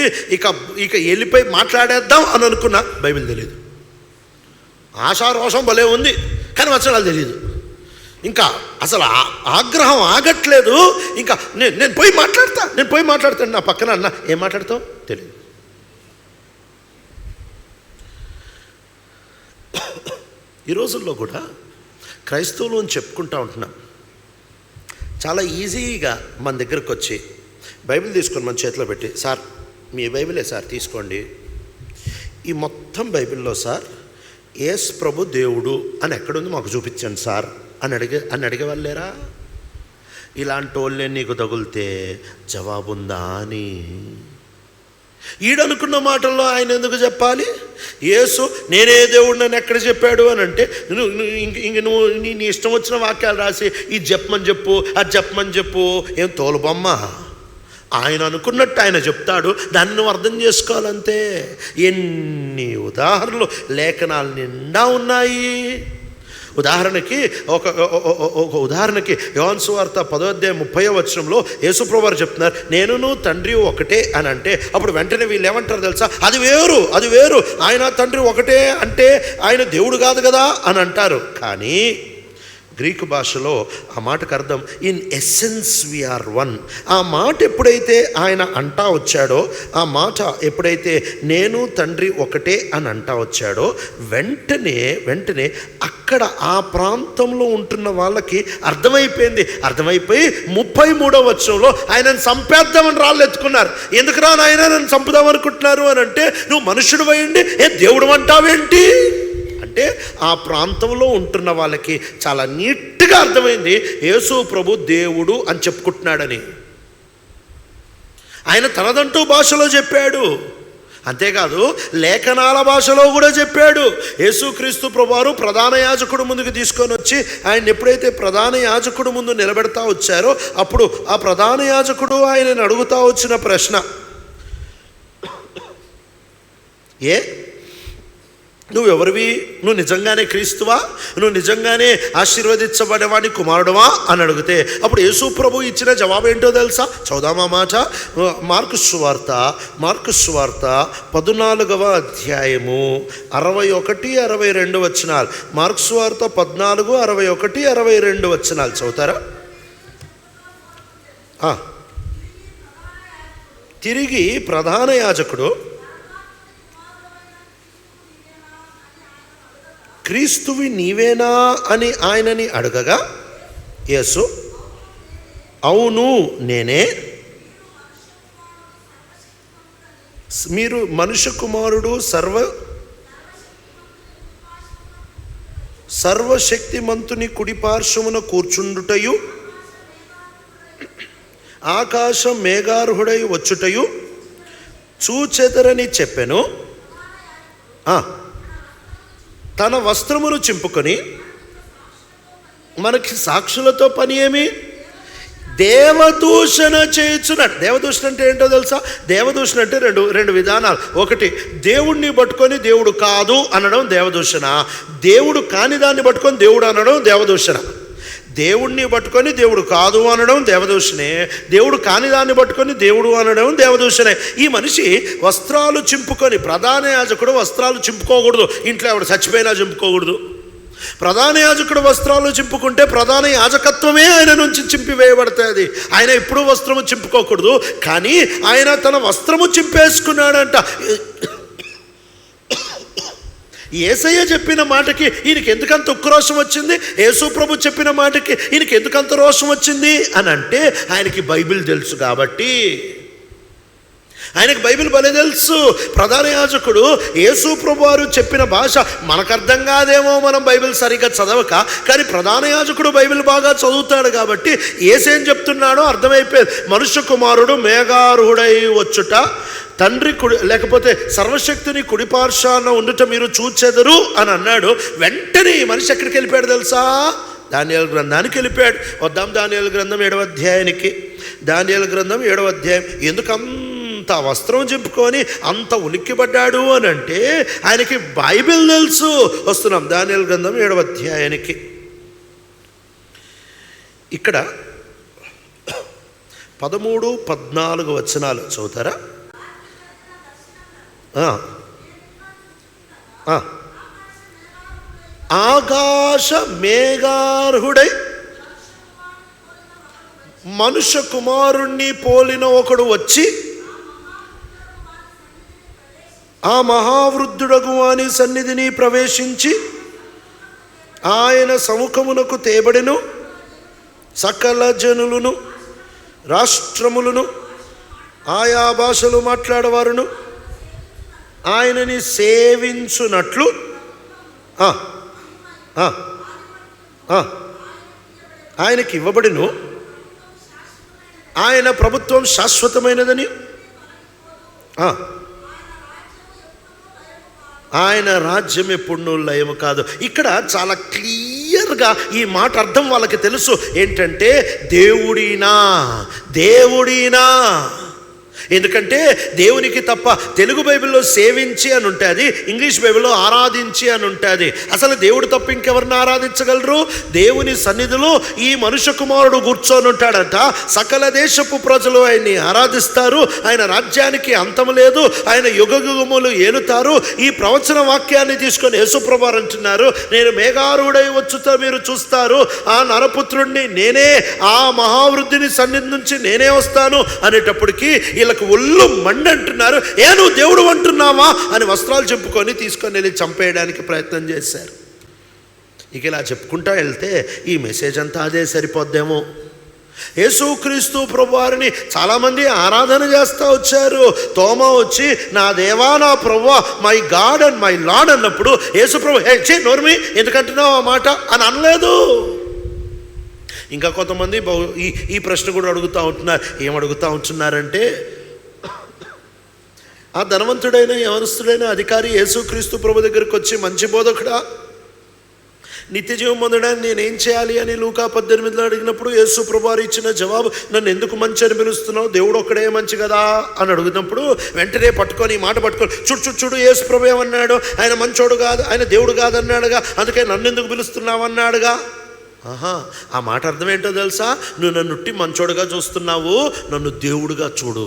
ఇక వెళ్ళిపోయి మాట్లాడేద్దాం అని అనుకున్నా. బైబిల్ తెలియదు, ఆశారోషం భలే ఉంది, కానీ వచనాలు తెలియదు. ఇంకా అసలు ఆగ్రహం ఆగట్లేదు. ఇంకా నేను పోయి మాట్లాడతాను. నా పక్కన అన్న ఏం మాట్లాడతావు తెలియదు. ఈ రోజుల్లో కూడా క్రైస్తవులు అని చెప్పుకుంటూ ఉంటున్నాం. చాలా ఈజీగా మన దగ్గరకు వచ్చి బైబిల్ తీసుకొని మన చేతిలో పెట్టి, సార్ మీ బైబిలే సార్ తీసుకోండి, ఈ మొత్తం బైబిల్లో సార్ యేసు ప్రభు దేవుడు అని ఎక్కడుంది మాకు చూపించండి సార్ అని అడిగే వాళ్ళేరా? ఇలాంటి వాళ్ళే నీకు తగులితే జవాబుందా అని. ఈడనుకున్న మాటల్లో ఆయన ఎందుకు చెప్పాలి? యేసు నేనే దేవుడిని అని ఎక్కడ చెప్పాడు అని అంటే, నువ్వు నీ ఇష్టం వచ్చిన వాక్యాలు రాసి ఇది చెప్పమని చెప్పు, అది చెప్పమని చెప్పు, ఏం తోలుబొమ్మ? ఆయన అనుకున్నట్టు ఆయన చెప్తాడు, దాన్ని నువ్వు అర్థం చేసుకోవాలంతే. ఎన్ని ఉదాహరణలు లేఖనాలు నిండా ఉన్నాయి. ఉదాహరణకి యోహాను సువార్త 10:30 యేసుప్రభువు వారు చెప్తున్నారు, నేనును తండ్రి ఒకటే అని అంటే, అప్పుడు వెంటనే వీళ్ళు ఏమంటారు తెలుసా? అది వేరు, ఆయన తండ్రి ఒకటే అంటే ఆయన దేవుడు కాదు కదా అని అంటారు. కానీ గ్రీకు భాషలో ఆ మాటకు అర్థం ఇన్ ఎసెన్స్ వీఆర్ వన్. ఆ మాట ఎప్పుడైతే ఆయన అంటా వచ్చాడో, ఆ మాట ఎప్పుడైతే నేను తండ్రి ఒకటే అని అంటా వచ్చాడో, వెంటనే అక్కడ ఆ ప్రాంతంలో ఉంటున్న వాళ్ళకి అర్థమైపోయి 33వ ఆయనను చంపేద్దామని రాళ్ళు ఎత్తుకున్నారు. ఎందుకురా నాయన నన్ను చంపుదాం అనుకుంటున్నారు అని అంటే, నువ్వు మనుషుడు అయ్యండి దేవుడు అంటావేంటి అంటే, ఆ ప్రాంతంలో ఉంటున్న వాళ్ళకి చాలా నీట్గా అర్థమైంది యేసు ప్రభు దేవుడు అని చెప్పుకుంటున్నాడని. ఆయన తనదంటూ భాషలో చెప్పాడు, అంతేకాదు లేఖనాల భాషలో కూడా చెప్పాడు. యేసుక్రీస్తు ప్రభువారు ప్రధాన యాజకుడు ముందుకు తీసుకొని వచ్చి ఆయన ఎప్పుడైతే ప్రధాన యాజకుడు ముందు నిలబెడతా వచ్చారో, అప్పుడు ఆ ప్రధాన యాజకుడు ఆయనను అడుగుతా వచ్చిన ప్రశ్న, నువ్వెవరివి? నువ్వు నిజంగానే క్రీస్తువా? నువ్వు నిజంగానే ఆశీర్వదించబడేవాడి కుమారుడువా అని అడిగితే, అప్పుడు యేసు ప్రభు ఇచ్చిన జవాబు ఏంటో తెలుసా? చదువుదామా మాట. మార్కు సువార్త 14వ అధ్యాయము 61-62 వచనాలు. మార్కు సువార్త 14:61-62 వచనాలు చదువుతారా? తిరిగి ప్రధాన యాజకుడు క్రీస్తువి నీవేనా అని ఆయనని అడగగా, యేసు అవును నేనే, మీరు మనుష్య కుమారుడు సర్వశక్తిమంతుని కుడిపార్శ్వమున కూర్చుండుటయు, ఆకాశం మేఘారుహుడై వచ్చుటయు చూచెదరని చెప్పెను. తన వస్త్రమును చింపుకొని, మనకి సాక్షులతో పని ఏమి? దేవదూషణ చేయుచున్నాడు. దేవదూషణ అంటే ఏంటో తెలుసా? దేవదూషణ అంటే రెండు విధానాలు. ఒకటి, దేవుణ్ణి పట్టుకొని దేవుడు కాదు అనడం దేవదూషణ. దేవుడు కాని దాన్ని పట్టుకొని దేవుడు అనడం దేవదూషణ. దేవుణ్ణి పట్టుకొని దేవుడు కాదు అనడం దేవదూషణే, దేవుడు కాని దాన్ని పట్టుకొని దేవుడు అనడం దేవదూషణే. ఈ మనిషి వస్త్రాలు చింపుకొని, ప్రధాన యాజకుడు వస్త్రాలు చింపుకోకూడదు, ఇంట్లో ఎవడు చచ్చిపోయినా చింపుకోకూడదు. ప్రధాన యాజకుడు వస్త్రాలు చింపుకుంటే ప్రధాన యాజకత్వమే ఆయన నుంచి చింపివేయబడుతుంది. ఆయన ఎప్పుడూ వస్త్రము చింపుకోకూడదు, కానీ ఆయన తన వస్త్రము చింపేసుకున్నాడంట. యేసయ్య చెప్పిన మాటకి ఈయనకి ఎందుకంత ఉక్రోషం వచ్చింది? యేసు ప్రభు చెప్పిన మాటకి ఈయనకి ఎందుకంత రోషం వచ్చింది అని అంటే, ఆయనకి బైబిల్ తెలుసు కాబట్టి. ఆయనకు బైబిల్ భలే తెలుసు. ప్రధాన యాజకుడు యేసు ప్రభు వారు చెప్పిన భాష మనకు అర్థం కాదేమో, మనం బైబిల్ సరిగ్గా చదవక, కానీ ప్రధాన యాజకుడు బైబిల్ బాగా చదువుతాడు కాబట్టి యేసేం చెప్తున్నాడో అర్థమైపోయేది. మనుష్య కుమారుడు మేఘారూఢై వచ్చుట, తండ్రి కుడి లేకపోతే సర్వశక్తిని కుడిపార్శ్వాన ఉండుట మీరు చూచెదరు అని అన్నాడు. వెంటనే ఈ మనిషి ఎక్కడికి వెళ్ళిపోయాడు తెలుసా? దానియేలు గ్రంథానికి వెళ్ళిపోయాడు. వద్దాం దానియేలు గ్రంథం 7వ అధ్యాయానికి. దానియేలు గ్రంథం 7వ అధ్యాయం. ఎందుకంత వస్త్రం చింపుకొని అంత ఉలిక్కిపడ్డాడు అని అంటే, ఆయనకి బైబిల్ తెలుసు. వస్తున్నాం దానియేలు గ్రంథం 7వ అధ్యాయానికి. ఇక్కడ 13-14 వచనాలు చదువుతారా? ఆకాశ మేఘార్హుడై మనుష్య కుమారుణ్ణి పోలిన ఒకడు వచ్చి ఆ మహావృద్ధుడగు వాని సన్నిధిని ప్రవేశించి ఆయన సముఖమునకు తేబడెను. సకల జనులను, రాష్ట్రములను, ఆయా భాషలు మాట్లాడేవారును ఆయనని సేవించునట్లు ఆయనకి ఇవ్వబడిను. ఆయన ప్రభుత్వం శాశ్వతమైనదని ఆయన రాజ్యం ఎప్పుడు లయము కాదు. ఇక్కడ చాలా క్లియర్గా ఈ మాట అర్థం వాళ్ళకి తెలుసు. ఏంటంటే దేవుడినా. ఎందుకంటే దేవునికి తప్ప తెలుగు బైబిల్లో సేవించి అని ఉంటుంది, ఇంగ్లీష్ బైబిల్లో ఆరాధించి అని ఉంటుంది. అసలు దేవుడు తప్ప ఇంకెవరిని ఆరాధించగలరు? దేవుని సన్నిధిలో ఈ మనుష్య కుమారుడు కూర్చొని ఉంటాడంట. సకల దేశపు ప్రజలు ఆయన్ని ఆరాధిస్తారు. ఆయన రాజ్యానికి అంతం లేదు. ఆయన యుగయుగములు ఏలుతారు. ఈ ప్రవచన వాక్యాన్ని తీసుకొని యేసుప్రభువారు అంటున్నారు, నేను మేఘారూఢై వచ్చుతా మీరు చూస్తారు, ఆ నరపుత్రుడిని నేనే, ఆ మహావృద్ధిని సన్నిధి నుంచి నేనే వస్తాను అనేటప్పటికీ వీళ్ళకు ఒళ్ళు మండి అంటున్నారు. నువ్వు దేవుడు అంటున్నావా అని వస్త్రాలు చెప్పుకొని తీసుకొని వెళ్ళి చంపేయడానికి ప్రయత్నం చేశారు. ఇక ఇలా చెప్పుకుంటా వెళ్తే ఈ మెసేజ్ అంతా అదే సరిపోద్దేమో. యేసుక్రీస్తు ప్రభువారిని చాలామంది ఆరాధన చేస్తూ వచ్చారు. తోమా వచ్చి నా దేవా నా ప్రభువా, my God and my lord అన్నప్పుడు యేసు ప్రభు నోర్మి ఎందుకంటున్నావు ఆ మాట అని అనలేదు. ఇంకా కొంతమంది ఈ ప్రశ్న కూడా అడుగుతూ ఉంటున్నారు. ఏమడుగుతూ ఉంటున్నారంటే, ఆ ధనవంతుడైన యవనస్తుడైన అధికారి యేసుక్రీస్తు ప్రభు దగ్గరికి వచ్చి, మంచి బోధకుడా, నిత్య జీవం పొందడానికి నేనేం చేయాలి అని లూకా 18లో అడిగినప్పుడు యేసు ప్రభువారు ఇచ్చిన జవాబు, నన్ను ఎందుకు మంచి అని పిలుస్తున్నావు, దేవుడు ఒక్కడే మంచి కదా అని అడుగుతున్నప్పుడు వెంటనే పట్టుకొని మాట పట్టుకొని చూడు యేసు ప్రభు ఏమన్నాడు, ఆయన మంచోడు కాదు, ఆయన దేవుడు కాదన్నాడుగా, అందుకే నన్ను ఎందుకు పిలుస్తున్నావు అన్నాడుగా. ఆ మాట అర్థం ఏంటో తెలుసా? నువ్వు నన్ను మంచోడుగా చూస్తున్నావు, నన్ను దేవుడుగా చూడు.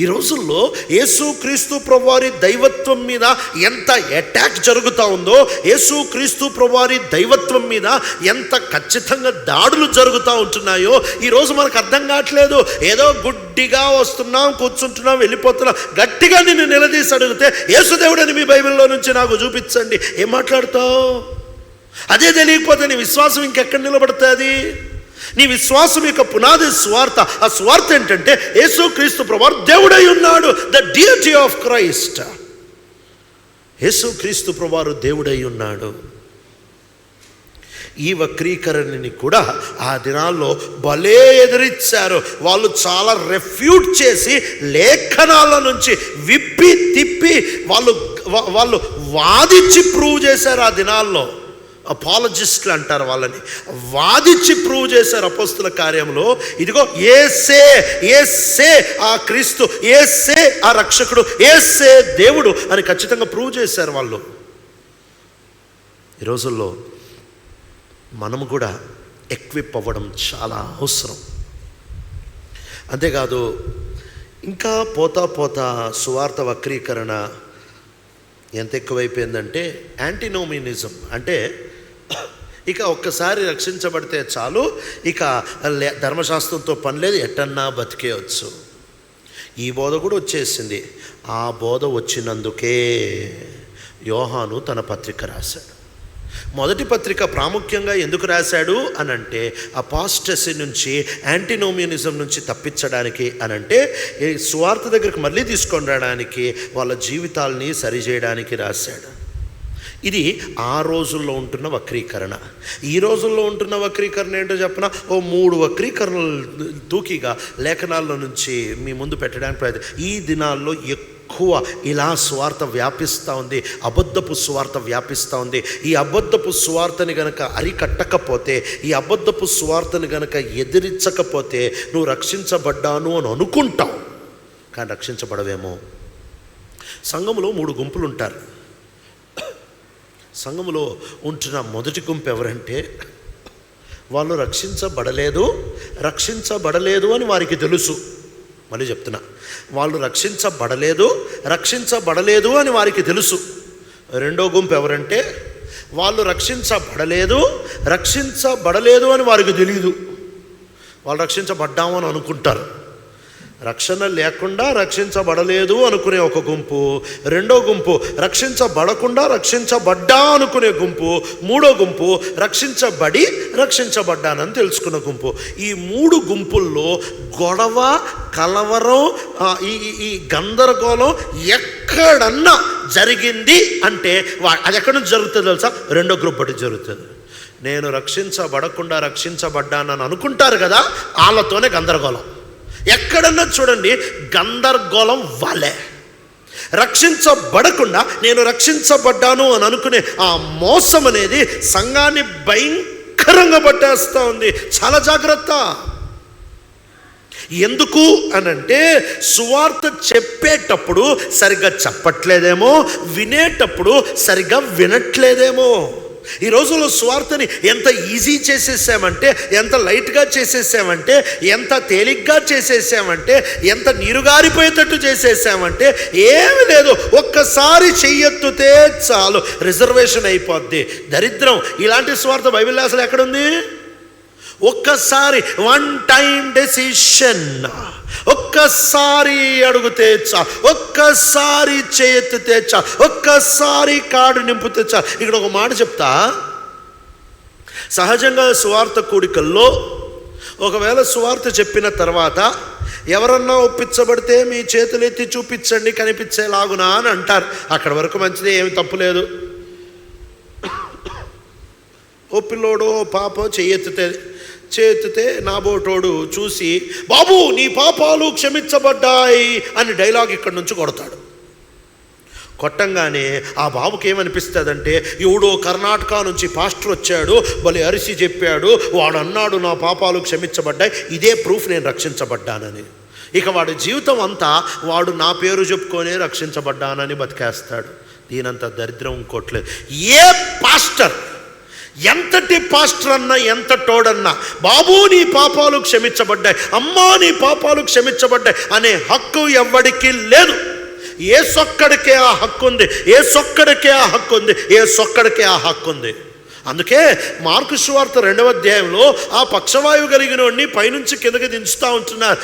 ఈ రోజుల్లో యేసుక్రీస్తు ప్రభువారి దైవత్వం మీద ఎంత అటాక్ జరుగుతూ ఉందో, యేసుక్రీస్తు ప్రభువారి దైవత్వం మీద ఎంత ఖచ్చితంగా దాడులు జరుగుతూ ఉంటున్నాయో ఈరోజు మనకు అర్థం కావట్లేదు. ఏదో గుడ్డిగా వస్తున్నాం, కూర్చుంటున్నాం, వెళ్ళిపోతున్నాం. గట్టిగా నిన్ను నిలదీసి అడిగితే యేసుదేవుడని మీ బైబిల్లో నుంచి నాకు చూపించండి, ఏం మాట్లాడతావు? అదే తెలియకపోతే నీ విశ్వాసం ఇంకెక్కడ నిలబడుతుంది? నీ విశ్వాసం యొక్క పునాది స్వార్థ. ఆ స్వార్థ ఏంటంటే యేసుక్రీస్తు ప్రభువారు దేవుడై ఉన్నాడు, ద డియటీ ఆఫ్ క్రైస్ట్. యేసుక్రీస్తు ప్రభువారు దేవుడై ఉన్నాడు. ఈ వక్రీకరణని కూడా ఆ దినాల్లో భలే ఎదిరించారు. వాళ్ళు చాలా రెఫ్యూట్ చేసి లేఖనాల నుంచి విప్పి తిప్పి వాళ్ళు వాదించి ప్రూవ్ చేశారు. ఆ దినాల్లో అపాలజిస్టులు అంటారు వాళ్ళని. వాదించి ప్రూవ్ చేశారు అపోస్తుల కార్యంలో. ఇదిగో యేసే ఆ క్రీస్తు, యేసే ఆ రక్షకుడు, యేసే దేవుడు అని ఖచ్చితంగా ప్రూవ్ చేశారు వాళ్ళు. ఈ రోజుల్లో మనము కూడా ఎక్విప్ అవ్వడం చాలా అవసరం. అంతేకాదు, ఇంకా పోతా సువార్త వక్రీకరణ ఎంత ఎక్కువైపోయిందంటే యాంటినోమినిజం. అంటే ఇక ఒక్కసారి రక్షించబడితే చాలు, ఇక ధర్మశాస్త్రంతో పని లేదు, ఎట్టన్నా బతికేయచ్చు. ఈ బోధ కూడా వచ్చేసింది. ఆ బోధ వచ్చినందుకే యోహాను తన పత్రిక రాశాడు. మొదటి పత్రిక ప్రాముఖ్యంగా ఎందుకు రాశాడు అనంటే అపాస్టసీ నుంచి, యాంటినోమియనిజం నుంచి తప్పించడానికి అనంటే ఈ సువార్త దగ్గరికి మళ్ళీ తీసుకొని రావడానికి, వాళ్ళ జీవితాలని సరిచేయడానికి రాశాడు. ఇది ఆ రోజుల్లో ఉంటున్న వక్రీకరణ. ఈ రోజుల్లో ఉంటున్న వక్రీకరణ ఏంటో చెప్పిన 3 వక్రీకరణలు తూకిగా లేఖనాల్లో నుంచి మీ ముందు పెట్టడానికి ప్రయత్నం. ఈ దినాల్లో ఎక్కువ ఇలా సువార్త వ్యాపిస్తూ ఉంది, అబద్ధపు సువార్త వ్యాపిస్తూ ఉంది. ఈ అబద్ధపు సువార్తని గనక అరికట్టకపోతే, ఈ అబద్ధపు సువార్తని గనక ఎదిరించకపోతే నువ్వు రక్షించబడ్డాను అని అనుకుంటావు, కానీ రక్షించబడవేమో. సంఘములో 3 గుంపులు ఉంటారు. సంఘములో ఉంటున్న మొదటి గుంపు ఎవరంటే, వాళ్ళు రక్షించబడలేదు అని వారికి తెలుసు. మళ్ళీ చెప్తున్నా, వాళ్ళు రక్షించబడలేదు అని వారికి తెలుసు. రెండో గుంపు ఎవరంటే, వాళ్ళు రక్షించబడలేదు అని వారికి తెలియదు. వాళ్ళు రక్షించబడ్డాము అని అనుకుంటారు. రక్షణ లేకుండా రక్షించబడలేదు అనుకునే ఒక గుంపు. రెండో గుంపు రక్షించబడకుండా రక్షించబడ్డా అనుకునే గుంపు. మూడో గుంపు రక్షించబడ్డానని తెలుసుకున్న గుంపు. ఈ 3 గుంపుల్లో గొడవ, కలవరం, ఈ గందరగోళం ఎక్కడన్నా జరిగింది అంటే అది ఎక్కడి నుంచి జరుగుతుంది తెలుసా? రెండో గ్రూప్ బట్టి జరుగుతుంది. నేను రక్షించబడకుండా రక్షించబడ్డానని అనుకుంటారు కదా, వాళ్ళతోనే గందరగోళం. ఎక్కడన్నా చూడండి గందరగోళం వలె. రక్షించబడకుండా నేను రక్షించబడ్డాను అని అనుకునే ఆ మోసం అనేది సంఘాన్ని భయంకరంగా పట్టేస్తూ ఉంది. చాలా జాగ్రత్త. ఎందుకు అనంటే సువార్త చెప్పేటప్పుడు సరిగ్గా చెప్పట్లేదేమో, వినేటప్పుడు సరిగ్గా వినట్లేదేమో. ఈ రోజుల్లో సువార్తని ఎంత ఈజీ చేసేసామంటే, ఎంత లైట్గా చేసేసామంటే, ఎంత తేలిగ్గా చేసేసామంటే, ఎంత నీరుగారిపోయేటట్టు చేసేసామంటే ఏమి లేదు. ఒక్కసారి చెయ్యెత్తుతే చాలు రిజర్వేషన్ అయిపోద్ది. దరిద్రం. ఇలాంటి సువార్త బైబిల్లో అసలు ఎక్కడుంది? ఒక్కసారి వన్ టైం డెసిషన్, ఒక్కసారి అడుగుతే చాలు, ఒక్కసారి చేయెత్తితే చాలు, ఒక్కసారి కార్డు నింపితే చాలు. ఇక్కడ ఒక మాట చెప్తా. సహజంగా సువార్త కూడికల్లో ఒకవేళ సువార్త చెప్పిన తర్వాత ఎవరన్నా ఒప్పించబడితే మీ చేతులు ఎత్తి చూపించండి కనిపించేలాగునా అని అంటారు. అక్కడి వరకు మంచిదే, ఏమి తప్పులేదు. ఓ పిల్లోడో పాపో చేతితే నాబోటోడు చూసి బాబు నీ పాపాలు క్షమించబడ్డాయి అని డైలాగ్ ఇక్కడి నుంచి కొడతాడు. కొట్టంగానే ఆ బాబుకి ఏమనిపిస్తుందంటే, ఎవడో కర్ణాటక నుంచి పాస్టర్ వచ్చాడు, భలే అరిసి చెప్పాడు, వాడు అన్నాడు నా పాపాలు క్షమించబడ్డాయి, ఇదే ప్రూఫ్ నేను రక్షించబడ్డానని. ఇక వాడి జీవితం అంతా వాడు నా పేరు చెప్పుకొనే రక్షించబడ్డానని బతికేస్తాడు. దీనంత దరిద్రం ఇంకోట్లేదు. ఏ పాస్టర్, ఎంతటి పాస్టర్ అన్నా, ఎంత టోడన్నా, బాబు నీ పాపాలు క్షమించబడ్డాయి, అమ్మా నీ పాపాలు క్షమించబడ్డాయి అనే హక్కు ఎవ్వడికి లేదు. ఏ సొక్కడికే ఆ హక్కు ఉంది, ఏ సొక్కడికే ఆ హక్కు ఉంది, ఏ సొక్కడికే ఆ హక్కు ఉంది. అందుకే మార్కు సువార్త 2వ అధ్యాయంలో ఆ పక్షవాయువు కలిగిన వాడిని పైనుంచి కిందకి దించుతూ ఉంటున్నారు.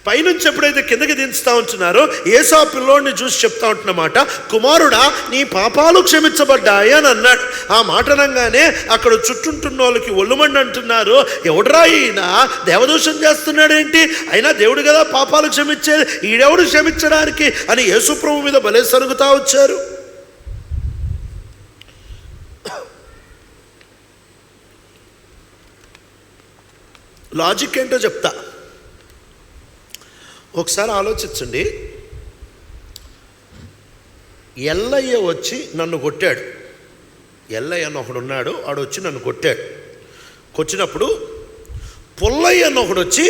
పైనుంచి ఎప్పుడైతే కిందకి దించుతూ ఉంటున్నారో యేసు పిల్లోడిని చూసి చెప్తా ఉంటున్నమాట, కుమారుడా నీ పాపాలు క్షమించబడ్డాయి అని అన్నాడు. ఆ మాట అనగానే అక్కడ చుట్టుంటున్న వాళ్ళకి ఒళ్ళుమండి అంటున్నారు, ఎవడరా ఈయన దేవదూషణ చేస్తున్నాడేంటి, అయినా దేవుడు కదా పాపాలు క్షమించేది, ఈడెవడు క్షమించడానికి అని యేసు ప్రభు మీద భలే సరుగుతా వచ్చారు. లాజిక్ ఏంటో చెప్తా. ఒకసారి ఆలోచించండి. ఎల్లయ్య వచ్చి నన్ను కొట్టాడు. ఎల్లయ్య అని ఒకడు ఉన్నాడు, వాడు వచ్చి నన్ను కొట్టాడు. కొట్టినప్పుడు పుల్లయ్య అని ఒకడు వచ్చి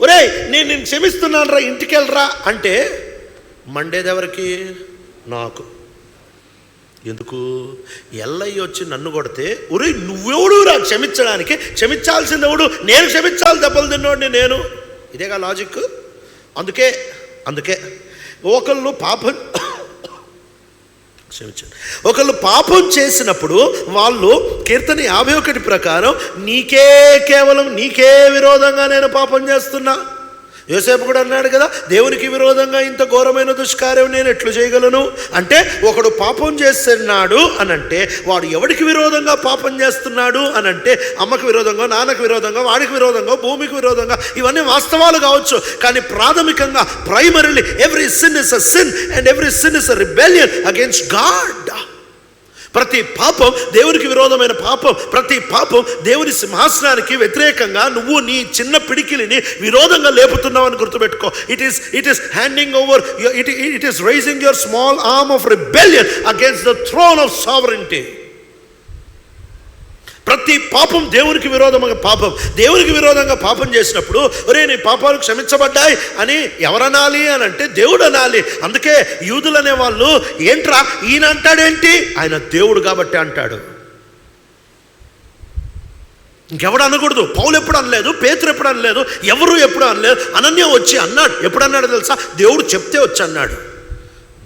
ఒరేయ్ నేను నిన్ను క్షమిస్తున్నాను రా, ఇంటికి వెళ్ళరా అంటే మండేది ఎవరికి? నాకు. ఎందుకు? ఎల్లయ్య వచ్చి నన్ను కొడితే ఒరేయ్ నువ్వెవడు రా క్షమించడానికి, క్షమించాల్సింది ఎవడు, నేను క్షమించాలి, దెబ్బలు తిన్నోడిని నేను. ఇదేగా లాజిక్. అందుకే ఒకళ్ళు పాపం చేసినప్పుడు వాళ్ళు కీర్తన 51 ప్రకారం కేవలం నీకే విరోధంగా నేను పాపం చేస్తున్నా. యోసేపు కూడా అన్నాడు కదా, దేవునికి విరోధంగా ఇంత ఘోరమైన దుష్కార్యం నేను ఎట్లు చేయగలను అంటే, ఒకడు పాపం చేస్తున్నాడు అనంటే వాడు ఎవడికి విరోధంగా పాపం చేస్తున్నాడు అనంటే, అమ్మకు విరోధంగా, నాన్నకు విరోధంగా, వాడికి విరోధంగా, భూమికి విరోధంగా. ఇవన్నీ వాస్తవాలు కావచ్చు, కానీ ప్రాథమికంగా primarily every sin is a sin and every sin is a rebellion against God. ప్రతి పాపం దేవునికి విరోధమైన పాపం. ప్రతి పాపం దేవుని సింహాసనానికి వ్యతిరేకంగా నువ్వు నీ చిన్న పిడికిలిని విరోధంగా లేపుతున్నావు అని గుర్తుపెట్టుకో. It is handing over, it is raising your small arm of rebellion against the throne of sovereignty. ప్రతి పాపం దేవునికి విరోధంగా పాపం. దేవునికి విరోధంగా పాపం చేసినప్పుడు ఒరే నీ పాపాలు క్షమించబడ్డాయి అని ఎవరనాలి అని అంటే దేవుడు అనాలి. అందుకే యూదులు అనేవాళ్ళు ఏంట్రా ఈయన అంటాడేంటి, ఆయన దేవుడు కాబట్టి అంటాడు, ఇంకెవడు అనకూడదు. పౌలు ఎప్పుడు అనలేదు, పేతురు ఎప్పుడు అనలేదు, ఎవరు ఎప్పుడు అనలేదు. అనన్య వచ్చి అన్నాడు. ఎప్పుడు అన్నాడు తెలుసా? దేవుడు చెప్తే వచ్చి అన్నాడు.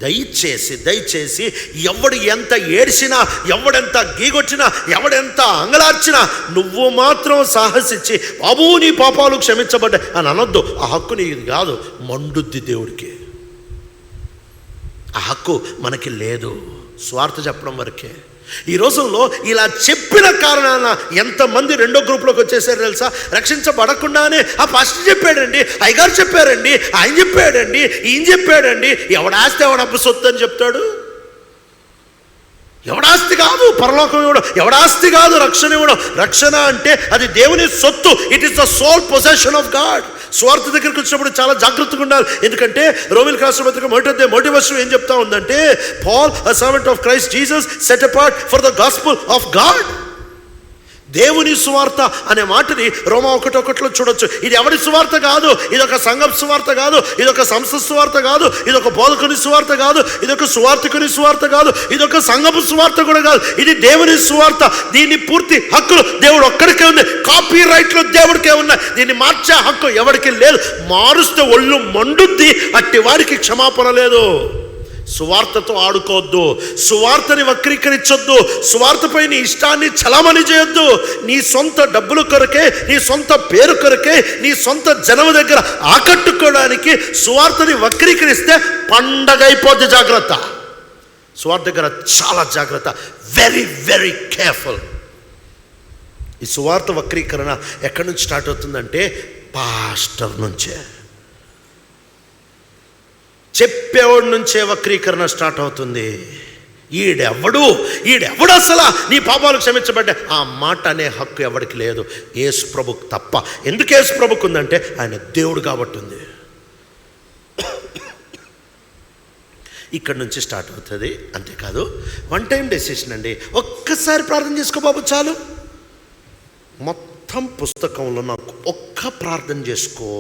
దయచేసి ఎవడు ఎంత ఏడ్చినా, ఎవడెంత గీగొచ్చినా, ఎవడెంత అంగలార్చినా నువ్వు మాత్రం సాహసించి బాబు నీ పాపాలు క్షమించబడ్డాయి అని అనొద్దు. ఆ హక్కు నీది కాదు, మండుద్ది దేవుడికి. ఆ హక్కు మనకి లేదు, స్వార్థ చెప్పడం వరకే. ఈ రోజుల్లో ఇలా చెప్పిన కారణాన ఎంతమంది రెండో గ్రూప్లోకి వచ్చేసారు తెలుసా? రక్షించబడకుండానే ఆ పాస్టర్ చెప్పాడండి, అయ్యగారు చెప్పారండి, ఆయన చెప్పాడండి, ఈయన చెప్పాడండి, ఎవడాస్తే ఎవడబ్బు సొత్తు అని చెప్తాడు. ఎవడాస్తి కాదు పరలోకం ఇవ్వడం, ఎవడాస్తి కాదు రక్షణ ఇవ్వడం. రక్షణ అంటే అది దేవుని సొత్తు. It is the sole possession of God. స్వార్థ దగ్గరికి వచ్చినప్పుడు చాలా జాగ్రత్తగా ఉండాలి. ఎందుకంటే రోమిలకు రాసిన పత్రిక 1వ వచనం ఏం చెప్తా ఉందంటే, Paul, a servant of Christ Jesus, set apart for the gospel of God. దేవుని సువార్త అనే మాటని రోమా 1:1 చూడొచ్చు. ఇది ఎవరి సువార్త కాదు, ఇది ఒక సంఘం సువార్త కాదు, ఇది ఒక సంస్థ సువార్త కాదు, ఇది ఒక బోధకుని సువార్త కాదు, ఇది ఒక సువార్తికుని సువార్త కాదు, ఇది ఒక సంఘపు సువార్త కూడా కాదు. ఇది దేవుని సువార్త. దీని పూర్తి హక్కులు దేవుడు ఒక్కడికే ఉంది. కాపీ రైట్లు దేవుడికే ఉన్నాయి. దీన్ని మార్చే హక్కు ఎవరికి లేదు. మారుస్తే ఒళ్ళు మండుద్ది, అట్టి వాడికి క్షమాపణ లేదు. సువార్తతో ఆడుకోవద్దు, సువార్తని వక్రీకరించొద్దు, సువార్తపై నీ ఇష్టాన్ని చలామణి చేయొద్దు. నీ సొంత డబ్బుల కొరకే, నీ సొంత పేరు కొరకే, నీ సొంత జనం దగ్గర ఆకట్టుకోవడానికి సువార్తని వక్రీకరిస్తే పండగ అయిపోద్ది. జాగ్రత్త. సువార్త దగ్గర చాలా జాగ్రత్త. Very very careful. ఈ సువార్త వక్రీకరణ ఎక్కడి నుంచి స్టార్ట్ అవుతుందంటే పాస్టర్ నుంచే, చెప్పేవాడి నుంచే వక్రీకరణ స్టార్ట్ అవుతుంది. ఈడెవడు అసలు నీ పాపాలు క్షమించబడ్డా ఆ మాట అనే హక్కు ఎవరికి లేదు, యేసు ప్రభుకు తప్ప. ఎందుకు యేసు ప్రభుకు ఉందంటే ఆయన దేవుడు కాబట్టి ఉంది. ఇక్కడ నుంచి స్టార్ట్ అవుతుంది. అంతేకాదు, వన్ టైం డెసిషన్ అండి. ఒక్కసారి ప్రార్థన చేసుకో బాబు చాలు. మొత్తం పుస్తకంలో నాకు ఒక్క ప్రార్థన చేసుకో.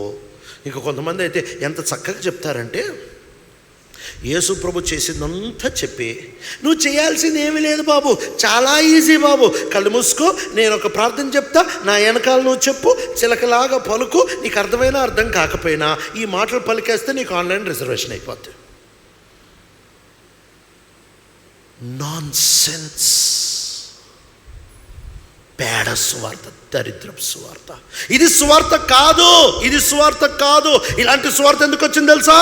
ఇంకా కొంతమంది అయితే ఎంత చక్కగా చెప్తారంటే, యేసు ప్రభు చేసిందంతా చెప్పి, నువ్వు చేయాల్సింది ఏమీ లేదు బాబు, చాలా ఈజీ బాబు, కళ్ళు మూసుకో, నేను ఒక ప్రార్థన చెప్తా, నా వెనకాల నువ్వు చెప్పు, చిలకలాగా పలుకు, నీకు అర్థమైనా అర్థం కాకపోయినా ఈ మాటలు పలికేస్తే నీకు ఆన్లైన్ రిజర్వేషన్ అయిపోద్ది. Non sense. పేడ సువార్త, దరిద్రపు సువార్త. ఇది సువార్త కాదు, ఇది సువార్త కాదు. ఇలాంటి సువార్త ఎందుకు వచ్చింది తెలుసా?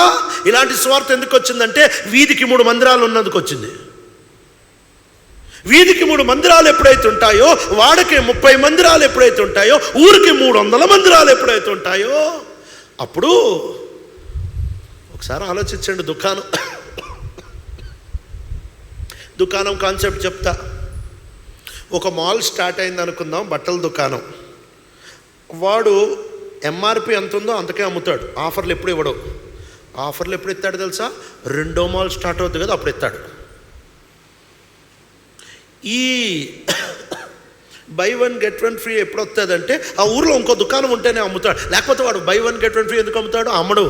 ఇలాంటి సువార్త ఎందుకు వచ్చిందంటే వీధికి 3 మందిరాలు ఉన్నందుకు వచ్చింది. వీధికి 3 మందిరాలు ఎప్పుడైతే ఉంటాయో, వాడికి 30 మందిరాలు ఎప్పుడైతే ఉంటాయో, ఊరికి 300 మందిరాలు ఎప్పుడైతే ఉంటాయో, అప్పుడు ఒకసారి ఆలోచించండి. దుకాణం కాన్సెప్ట్ చెప్తా. ఒక మాల్ స్టార్ట్ అయింది అనుకుందాం, బట్టల దుకాణం. వాడు ఎంఆర్పి ఎంత ఉందో అంతకే అమ్ముతాడు. ఆఫర్లు ఎప్పుడు ఇవ్వడు. ఆఫర్లు ఎప్పుడు ఇస్తాడు తెలుసా? 2వ మాల్ స్టార్ట్ అవుతుంది కదా, అప్పుడు ఇస్తాడు. ఈ బై 1 గెట్ 1 ఫ్రీ ఎప్పుడు వస్తుందంటే ఆ ఊర్లో ఇంకో దుకాణం ఉంటేనే అమ్ముతాడు. లేకపోతే వాడు బై 1 గెట్ 1 ఫ్రీ ఎందుకు అమ్ముతాడు? అమ్మడు.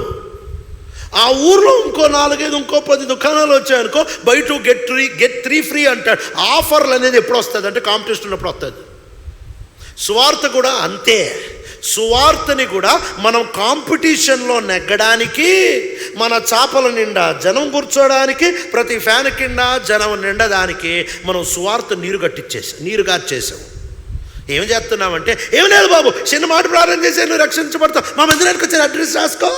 ఆ ఊర్లో ఇంకో 4-5 ఇంకో 10 దుకాణాలు వచ్చాయనుకో, బై 2 గెట్ 3 ఫ్రీ అంటాడు. ఆఫర్లు అనేది ఎప్పుడు వస్తుంది అంటే కాంపిటీషన్ ఉన్నప్పుడు వస్తుంది. సువార్త కూడా అంతే. సువార్తని కూడా మనం కాంపిటీషన్లో నెగ్గడానికి, మన చాపల నిండా జనం కూర్చోడానికి, ప్రతి ఫ్యాన్ కింద జనం నిండడానికి మనం సువార్త నీరుగార్చేసాం. ఏం చేస్తున్నామంటే, ఏం లేదు బాబు, చిన్న మాట ప్రారంభం చేసే నువ్వు రక్షించబడతావు, మా మందిరానికి వచ్చిన అడ్రస్ రాసుకో.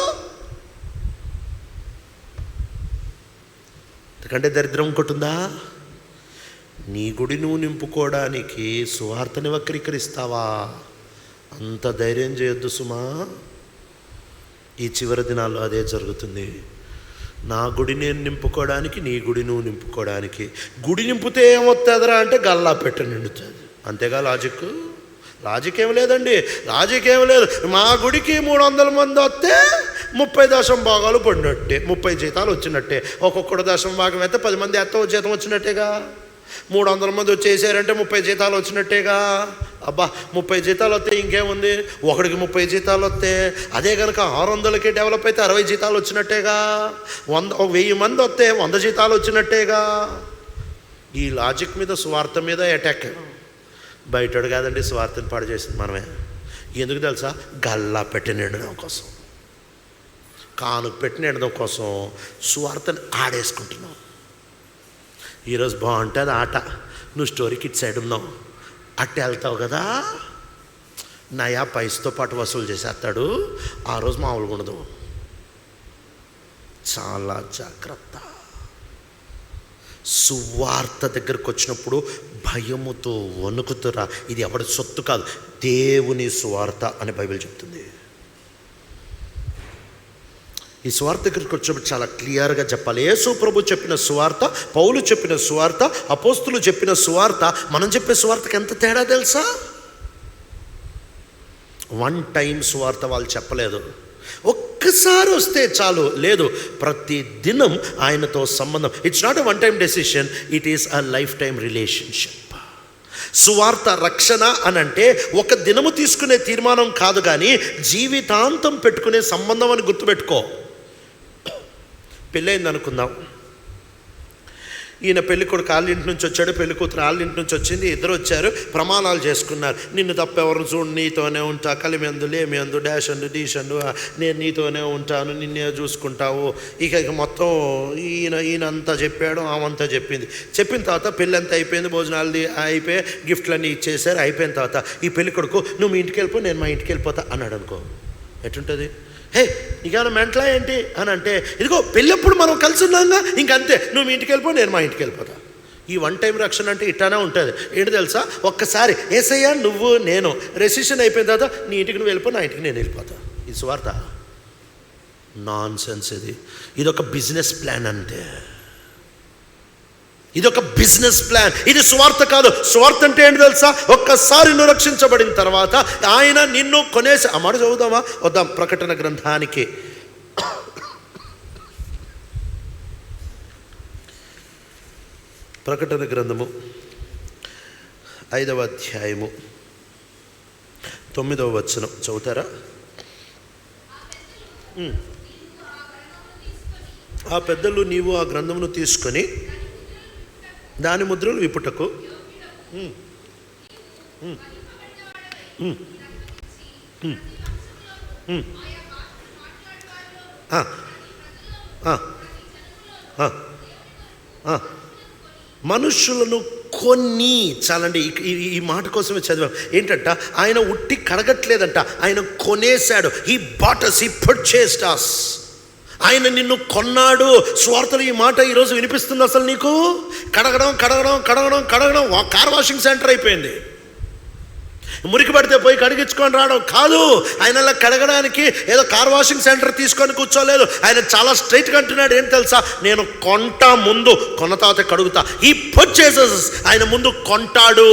ఎందుకంటే దరిద్రం ఇంకొట్టుందా? నీ గుడి నువ్వు నింపుకోవడానికి సువార్తని వక్రీకరిస్తావా? అంత ధైర్యం చేయొద్దు సుమా. ఈ చివరి దినాల్లో అదే జరుగుతుంది. నా గుడి నేను నింపుకోవడానికి, నీ గుడి నువ్వు నింపుకోవడానికి. గుడి నింపితే ఏమొస్తుందిరా అంటే గల్లా పెట్ట నిండుతుంది. అంతేగా లాజిక్ ఏం లేదండి. లాజిక్ ఏం లేదు. మా గుడికి 300 మంది వస్తే 30 దశం భాగాలు పడినట్టే, 30 జీతాలు వచ్చినట్టే. ఒక్కొక్కడు దశం భాగం అయితే 10 మంది ఎత్త జీతం వచ్చినట్టేగా. 300 మంది వచ్చేసారంటే 30 జీతాలు వచ్చినట్టేగా. అబ్బా, 30 జీతాలు వస్తే ఇంకేముంది? ఒకడికి 30 జీతాలు వస్తే, అదే కనుక 600కి డెవలప్ అయితే 60 జీతాలు వచ్చినట్టేగా. 1000 మంది వస్తే 100 జీతాలు వచ్చినట్టేగా. ఈ లాజిక్ మీద, సువార్త మీద అటాక్. బయటోడు కాదండి స్వార్థని పాడు చేసింది మనమే. ఎందుకు తెలుసా? గల్లా పెట్టి నిండడం కోసం, కానుక పెట్టి నిండడం కోసం సువార్తని ఆడేసుకుంటున్నాం. ఈరోజు బాగుంటుంది ఆట. నువ్వు స్టోరీకి ఇటు సైడ్ ఉన్నావు, అట్టే వెళ్తావు కదా, నయా పైసతో పాటు వసూలు చేసేస్తాడు. ఆ రోజు మామూలుగా ఉండదు. చాలా జాగ్రత్త. సువార్త దగ్గరకు వచ్చినప్పుడు భయముతో వణుకుతురా. ఇది ఎవరి సొత్తు కాదు, దేవుని సువార్త అని బైబిల్ చెప్తుంది. ఈ సువార్త దగ్గరికి వచ్చినప్పుడు చాలా క్లియర్గా చెప్పాలి. యేసు ప్రభు చెప్పిన సువార్త, పౌలు చెప్పిన సువార్త, అపోస్తులు చెప్పిన సువార్త, మనం చెప్పే సువార్తకి ఎంత తేడా తెలుసా? వన్ టైం సువార్త వాళ్ళు చెప్పలేదు, ఒక్కసారి వస్తే చాలు. లేదు, ప్రతి దినం ఆయనతో సంబంధం. It's not a one time decision, it is a life time relationship. సువార్త రక్షణ అనంటే ఒక దినము తీసుకునే తీర్మానం కాదు, కానీ జీవితాంతం పెట్టుకునే సంబంధం అని గుర్తుపెట్టుకో. పెళ్ళయింది అనుకుందాం, ఈయన పెళ్లి కొడుకు వాళ్ళ ఇంటి నుంచి వచ్చాడు, పెళ్లి కూతురు వాళ్ళ ఇంటి నుంచి వచ్చింది, ఇద్దరు వచ్చారు, ప్రమాణాలు చేసుకున్నారు. నిన్ను తప్ప ఎవరు చూడు, నీతోనే ఉంటా, కలిమెందు లేమెందు డాష్ అండు డీష్ అండు, నేను నీతోనే ఉంటాను, నిన్నే చూసుకుంటావు. ఇక మొత్తం ఈయనంతా చెప్పాడు, ఆమంతా చెప్పింది. చెప్పిన తర్వాత పెళ్ళి అంతా అయిపోయింది, భోజనాలు అయిపోయి గిఫ్ట్లన్నీ ఇచ్చేసారు. అయిపోయిన తర్వాత ఈ పెళ్లి కొడుకు నువ్వు మీ ఇంటికి వెళ్ళిపో, నేను మా ఇంటికి వెళ్ళిపోతా అన్నాడు అనుకో, ఎటుంటుంది? హే నీకేమైనా మెంటలా ఏంటి అని అంటే, ఇదిగో పెళ్ళప్పుడు మనం కలిసి ఉన్నాగా, ఇంకంతే, నువ్వు మీ ఇంటికి వెళ్ళిపో, నేను మా ఇంటికి వెళ్ళిపోతా. ఈ వన్ టైం రక్షణ అంటే ఇట్లానే ఉంటుంది. ఏంటి తెలుసా? ఒక్కసారి ఏసయ్యా నువ్వు నేను రెసిషన్ అయిపోయిన తర్వాత నీ ఇంటికి నువ్వు వెళ్ళిపో, నా ఇంటికి నేను వెళ్ళిపోతా. ఇది సువార్త నాన్ సెన్స్. ఇది ఒక బిజినెస్ ప్లాన్ అంతే. ఇది ఒక బిజినెస్ ప్లాన్, ఇది సువార్త కాదు. సువార్త అంటే ఏంటి తెలుసా? ఒక్కసారి నువ్వు రక్షించబడిన తర్వాత ఆయన నిన్ను కొనేసి. ఆ మాట చదువుదామా? వద్దాం ప్రకటన గ్రంథానికి. ప్రకటన గ్రంథము 5వ అధ్యాయము 9వ వచనం చదువుతారా? ఆ పెద్దలు నీవు ఆ గ్రంథమును తీసుకొని దాని ముద్రలు విప్పుటకు మనుషులను కొన్ని. చాలండి, ఈ మాట కోసమే చదివాం. ఏంటంట? ఆయన ఉట్టి కడగట్లేదంట, ఆయన కొనేశాడు. He bought us, he purchased us. ఆయన నిన్ను కొన్నాడు. స్వార్థలు ఈ మాట ఈరోజు వినిపిస్తుంది. అసలు నీకు కడగడం కడగడం కడగడం కడగడం కార్ వాషింగ్ సెంటర్ అయిపోయింది. మురికి పడితే పోయి కడిగించుకొని రావడం కాదు. ఆయన కడగడానికి ఏదో కార్ వాషింగ్ సెంటర్ తీసుకొని కూర్చోలేదు. ఆయన చాలా స్ట్రైట్గా అంటున్నాడు. ఏంటి తెలుసా? నేను కొంటా, ముందు కొన్న తర్వాత కడుగుతా. ఈ పర్చేసెస్ ఆయన ముందు కొంటాడు.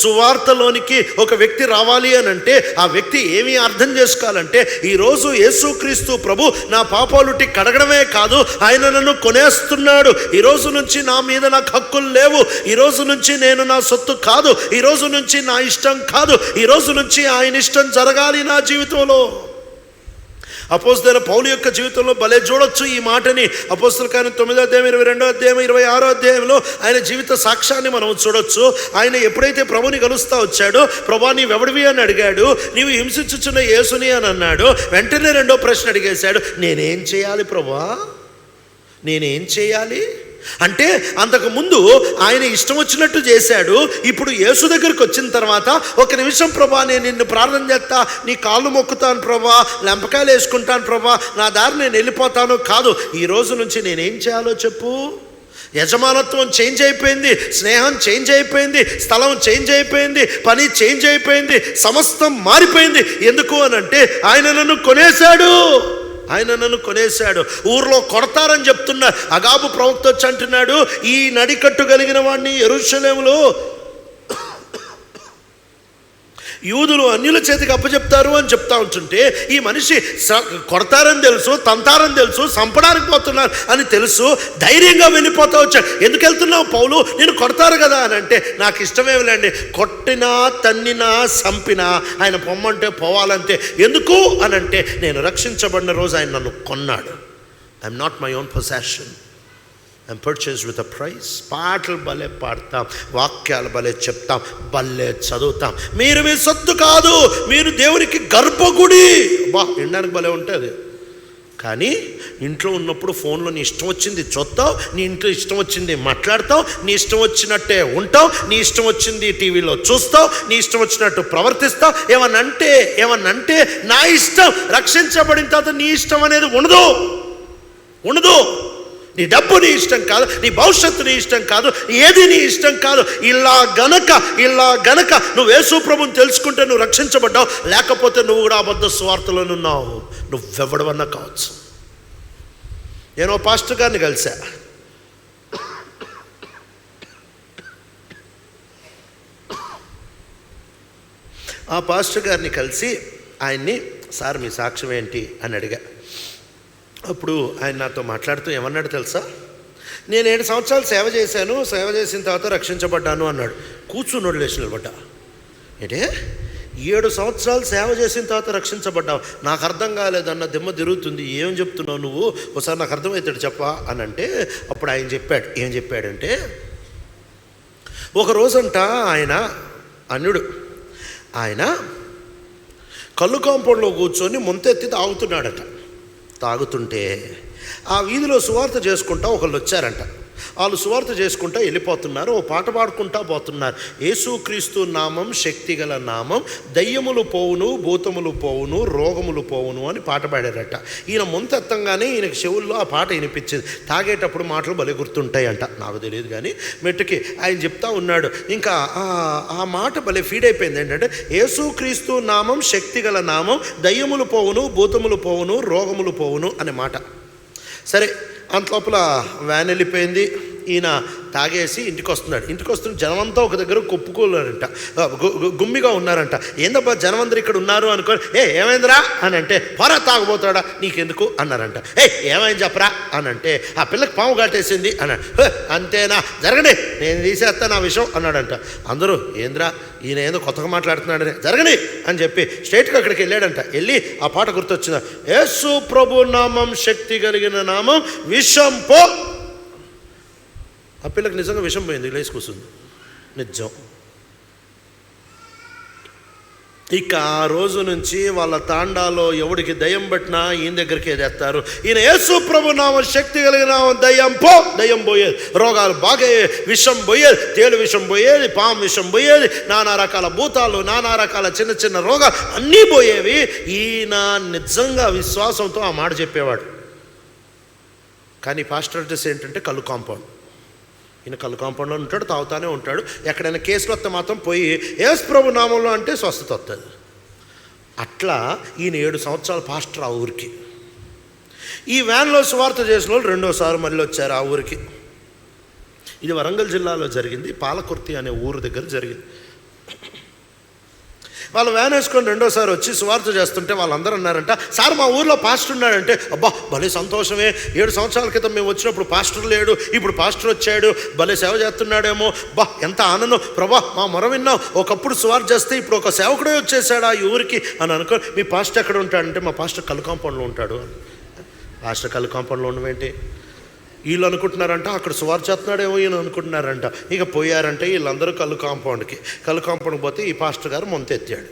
సువార్తలోనికి ఒక వ్యక్తి రావాలి అని అంటే ఆ వ్యక్తి ఏమీ అర్థం చేసుకోవాలంటే, ఈరోజు యేసుక్రీస్తు ప్రభు నా పాపాలుటి కడగడమే కాదు, ఆయన నన్ను కొనేస్తున్నాడు. ఈరోజు నుంచి నా మీద నాకు హక్కులు లేవు. ఈరోజు నుంచి నేను నా సొత్తు కాదు. ఈరోజు నుంచి నా ఇష్టం కాదు. ఈ రోజు నుంచి ఆయన ఇష్టం జరగాలి నా జీవితంలో. అపోస్తలుడైన పౌలు యొక్క జీవితంలో భలే చూడొచ్చు ఈ మాటని. అపోస్తల కార్యం 9వ అధ్యాయం 22వ అధ్యాయం 26వ అధ్యాయంలో ఆయన జీవిత సాక్ష్యాన్ని మనం చూడొచ్చు. ఆయన ఎప్పుడైతే ప్రభుని కలుస్తా వచ్చాడో, ప్రభా నీవెవడివి అని అడిగాడు. నీవు హింసించుచున్న యేసుని అని అన్నాడు. వెంటనే రెండో ప్రశ్న అడిగేశాడు, నేనేం చేయాలి ప్రభా, నేనేం చేయాలి అంటే, అంతకుముందు ఆయన ఇష్టం వచ్చినట్టు చేశాడు. ఇప్పుడు యేసు దగ్గరికి వచ్చిన తర్వాత, ఒక నిమిషం ప్రభా నేను నిన్ను ప్రార్థన చేస్తా, నీ కాళ్ళు మొక్కుతాను ప్రభా, లెంపకాయలు వేసుకుంటాను ప్రభా, నా దారి నేను వెళ్ళిపోతాను కాదు. ఈ రోజు నుంచి నేనేం చేయాలో చెప్పు. యజమానత్వం చేంజ్ అయిపోయింది, స్నేహం చేంజ్ అయిపోయింది, స్థలం చేంజ్ అయిపోయింది, పని చేంజ్ అయిపోయింది, సమస్తం మారిపోయింది. ఎందుకు అనంటే ఆయన నన్ను కొనేశాడు. ఆయన నన్ను కొనేశాడు. ఊర్లో కొడతారని చెప్తున్నా అగాబు ప్రవక్త వచ్చి అంటున్నాడు, ఈ నడికట్టు కలిగిన వాడిని యెరూషలేములో యూదులు అన్యుల చేతికి అప్పచెప్తారు అని చెప్తా ఉంటుంటే, ఈ మనిషి కొడతారని తెలుసు, తంతారని తెలుసు, చంపడానికి పోతున్నారు అని తెలుసు, ధైర్యంగా వెళ్ళిపోతా వచ్చాడు. ఎందుకు వెళ్తున్నావు పౌలు, నేను కొడతారు కదా అని అంటే, నాకు ఇష్టమేమిలేండి, కొట్టినా తన్నినా చంపినా ఆయన పొమ్మంటే పోవాలంతే. ఎందుకు అని అంటే, నేను రక్షించబడిన రోజు ఆయన నన్ను కొన్నాడు. I'm not my own possession, I'm purchased with a price. పాటలు భలే పాడతాం, వాక్యాలు భలే చెప్తాం, భలే చదువుతాం. మీరు మీ సొత్తు కాదు, మీరు దేవునికి గర్భగుడి. వినడానికి భలే ఉంటుంది. కానీ ఇంట్లో ఉన్నప్పుడు ఫోన్లో నీ ఇష్టం వచ్చింది చూస్తావు, నీ ఇంట్లో ఇష్టం వచ్చింది మాట్లాడతావు, నీ ఇష్టం వచ్చినట్టే ఉంటావు, నీ ఇష్టం వచ్చింది టీవీలో చూస్తావు, నీ ఇష్టం వచ్చినట్టు ప్రవర్తిస్తావు. ఏమన్నంటే నా ఇష్టం. రక్షించబడిన తర్వాత నీ ఇష్టం అనేది ఉండదు. నీ డబ్బు నీ ఇష్టం కాదు, నీ భవిష్యత్తు నీ ఇష్టం కాదు, ఏది నీ ఇష్టం కాదు. ఇలా గనక నువ్వు యేసు ప్రభువుని తెలుసుకుంటే నువ్వు రక్షించబడ్డావు. లేకపోతే నువ్వు కూడా అబద్ధ సువార్తలోనే ఉన్నావు. నువ్వెవడవన్నా కావచ్చు. నేను పాస్టర్ గారిని కలిసా. ఆ పాస్టర్ గారిని కలిసి ఆయన్ని, సార్ మీ సాక్ష్యం ఏంటి అని అడిగా. అప్పుడు ఆయన నాతో మాట్లాడుతూ ఏమన్నాడు తెలుసా, నేను 7 సంవత్సరాలు సేవ చేశాను, సేవ చేసిన తర్వాత రక్షించబడ్డాను అన్నాడు. కూర్చున్నాడు, లేచి నిలబడ్డా. అంటే 7 సంవత్సరాలు సేవ చేసిన తర్వాత రక్షించబడ్డావు, నాకు అర్థం కాలేదన్న దిమ్మ తిరుగుతుంది, ఏం చెప్తున్నావు నువ్వు, ఒకసారి నాకు అర్థమవుతాడు చెప్పా అని అంటే, అప్పుడు ఆయన చెప్పాడు. ఏం చెప్పాడంటే, ఒక రోజంట ఆయన అన్యుడు, ఆయన కళ్ళు కాంపౌండ్లో కూర్చొని ముంతెత్తి తాగుతున్నాడట. తాగుతుంటే ఆ వీధిలో సువార్త చేసుకుంటా ఒకళ్ళు వచ్చారంట. వాళ్ళు సువార్త చేసుకుంటా వెళ్ళిపోతున్నారు. ఓ పాట పాడుకుంటా పోతున్నారు. యేసుక్రీస్తు నామం శక్తి గల నామం, దయ్యములు పోవును, భూతములు పోవును, రోగములు పోవును అని పాట పాడారట. ఈయన ముంతెత్తంగానే ఈయనకి చెవుల్లో ఆ పాట వినిపించింది. తాగేటప్పుడు మాటలు భలే గుర్తుంటాయంట, నాకు తెలియదు కానీ మెట్టుకి ఆయన చెప్తా ఉన్నాడు. ఇంకా ఆ మాట భలే ఫీడ్ అయిపోయింది. ఏంటంటే యేసుక్రీస్తు నామం శక్తి గల నామం, దయ్యములు పోవును, భూతములు పోవును, రోగములు పోవును అనే మాట. సరే, అంతలోపల వ్యాన్ వెళ్ళిపోయింది. ఈయన తాగేసి ఇంటికి వస్తున్నాడు. ఇంటికి వస్తున్న జనమంతా ఒక దగ్గర కొప్పుకోలేరంట, గుమ్మిగా ఉన్నారంట. ఏందబ్బా జనమందరూ ఇక్కడ ఉన్నారు అనుకో, ఏమైందిరా అని అంటే, పొరా తాగబోతాడా నీకెందుకు అన్నారంట. ఏమైంది చెప్పరా అని అంటే, ఆ పిల్లకి పాము కాటేసింది అన్నాడు. అంతేనా, జరగని నేను తీసేస్తా నా విషయం అన్నాడంట. అందరూ ఏంద్రా ఈయన ఏదో కొత్తగా మాట్లాడుతున్నాడని, జరగని అని చెప్పి స్ట్రైట్గా అక్కడికి వెళ్ళాడంట. వెళ్ళి ఆ పాట గుర్తొచ్చింది, యేసు ప్రభు నామం శక్తి కలిగిన నామం, విషం పో. ఆ పిల్లకి నిజంగా విషం పోయింది, లేచి కూర్చుంది. నిజం. ఇక ఆ రోజు నుంచి వాళ్ళ తాండాలో ఎవడికి దయ్యం పట్టినా ఈయన దగ్గరికి తెస్తారు. ఈయన యేసు ప్రభు నామం శక్తి కలిగిన నామం, దయ్యం పో, దయ్యం పోయేది, రోగాలు బాగా, విషం పోయేది, తేలు విషం పోయేది, పాము విషం పోయేది, నానా రకాల భూతాలు, నానా రకాల చిన్న చిన్న రోగాలు అన్నీ పోయేవి. ఈయన నిజంగా విశ్వాసంతో ఆ మాట చెప్పేవాడు. కానీ పాస్టర్ అడ్రస్ ఏంటంటే కళ్ళు కాంపౌండ్. ఈయన కళ్ళు కాంపౌండ్లో ఉంటాడు, తాగుతానే ఉంటాడు. ఎక్కడైనా కేసులు వస్తే మాత్రం పోయి యేసు ప్రభు నామంలో అంటే స్వస్థత వస్తుంది. అట్లా ఈయన 7 సంవత్సరాల పాస్టర్ ఆ ఊరికి. ఈ వ్యాన్లో సువార్త చేసిన వాళ్ళు 2వ మళ్ళీ వచ్చారు ఆ ఊరికి. ఇది వరంగల్ జిల్లాలో జరిగింది, పాలకుర్తి అనే ఊరు దగ్గర జరిగింది. వాళ్ళు వ్యాన్ వేసుకొని 2వ వచ్చి సువార్త చేస్తుంటే వాళ్ళందరూ అన్నారంట, సార్ మా ఊర్లో పాస్టర్ ఉన్నాడంటే. అబ్బా భలే సంతోషమే, 7 సంవత్సరాల క్రితం మేము వచ్చినప్పుడు పాస్టర్ లేడు, ఇప్పుడు పాస్టర్ వచ్చాడు, భలే సేవ చేస్తున్నాడేమో, బా ఎంత ఆనందం, ప్రభా మా మొర విన్నాం, ఒకప్పుడు సువార్త చేస్తే ఇప్పుడు ఒక సేవకుడే వచ్చేసాడు ఆ ఊరికి అని అనుకో. మీ పాస్టర్ ఎక్కడ ఉంటాడంటే, మా పాస్టర్ కళ్ళు కాంపౌండ్లో ఉంటాడు. పాస్టర్ కళ్ళు కాంపౌండ్లో ఉండవేంటి? వీళ్ళు అనుకుంటున్నారంట అక్కడ సువార్త చేస్తున్నాడేమో ఈయన అనుకుంటున్నారంట. ఇక పోయారంటే వీళ్ళందరూ కళ్ళు కాంపౌండ్కి పోతే ఈ పాస్టర్ గారు మొంతెత్తాడు.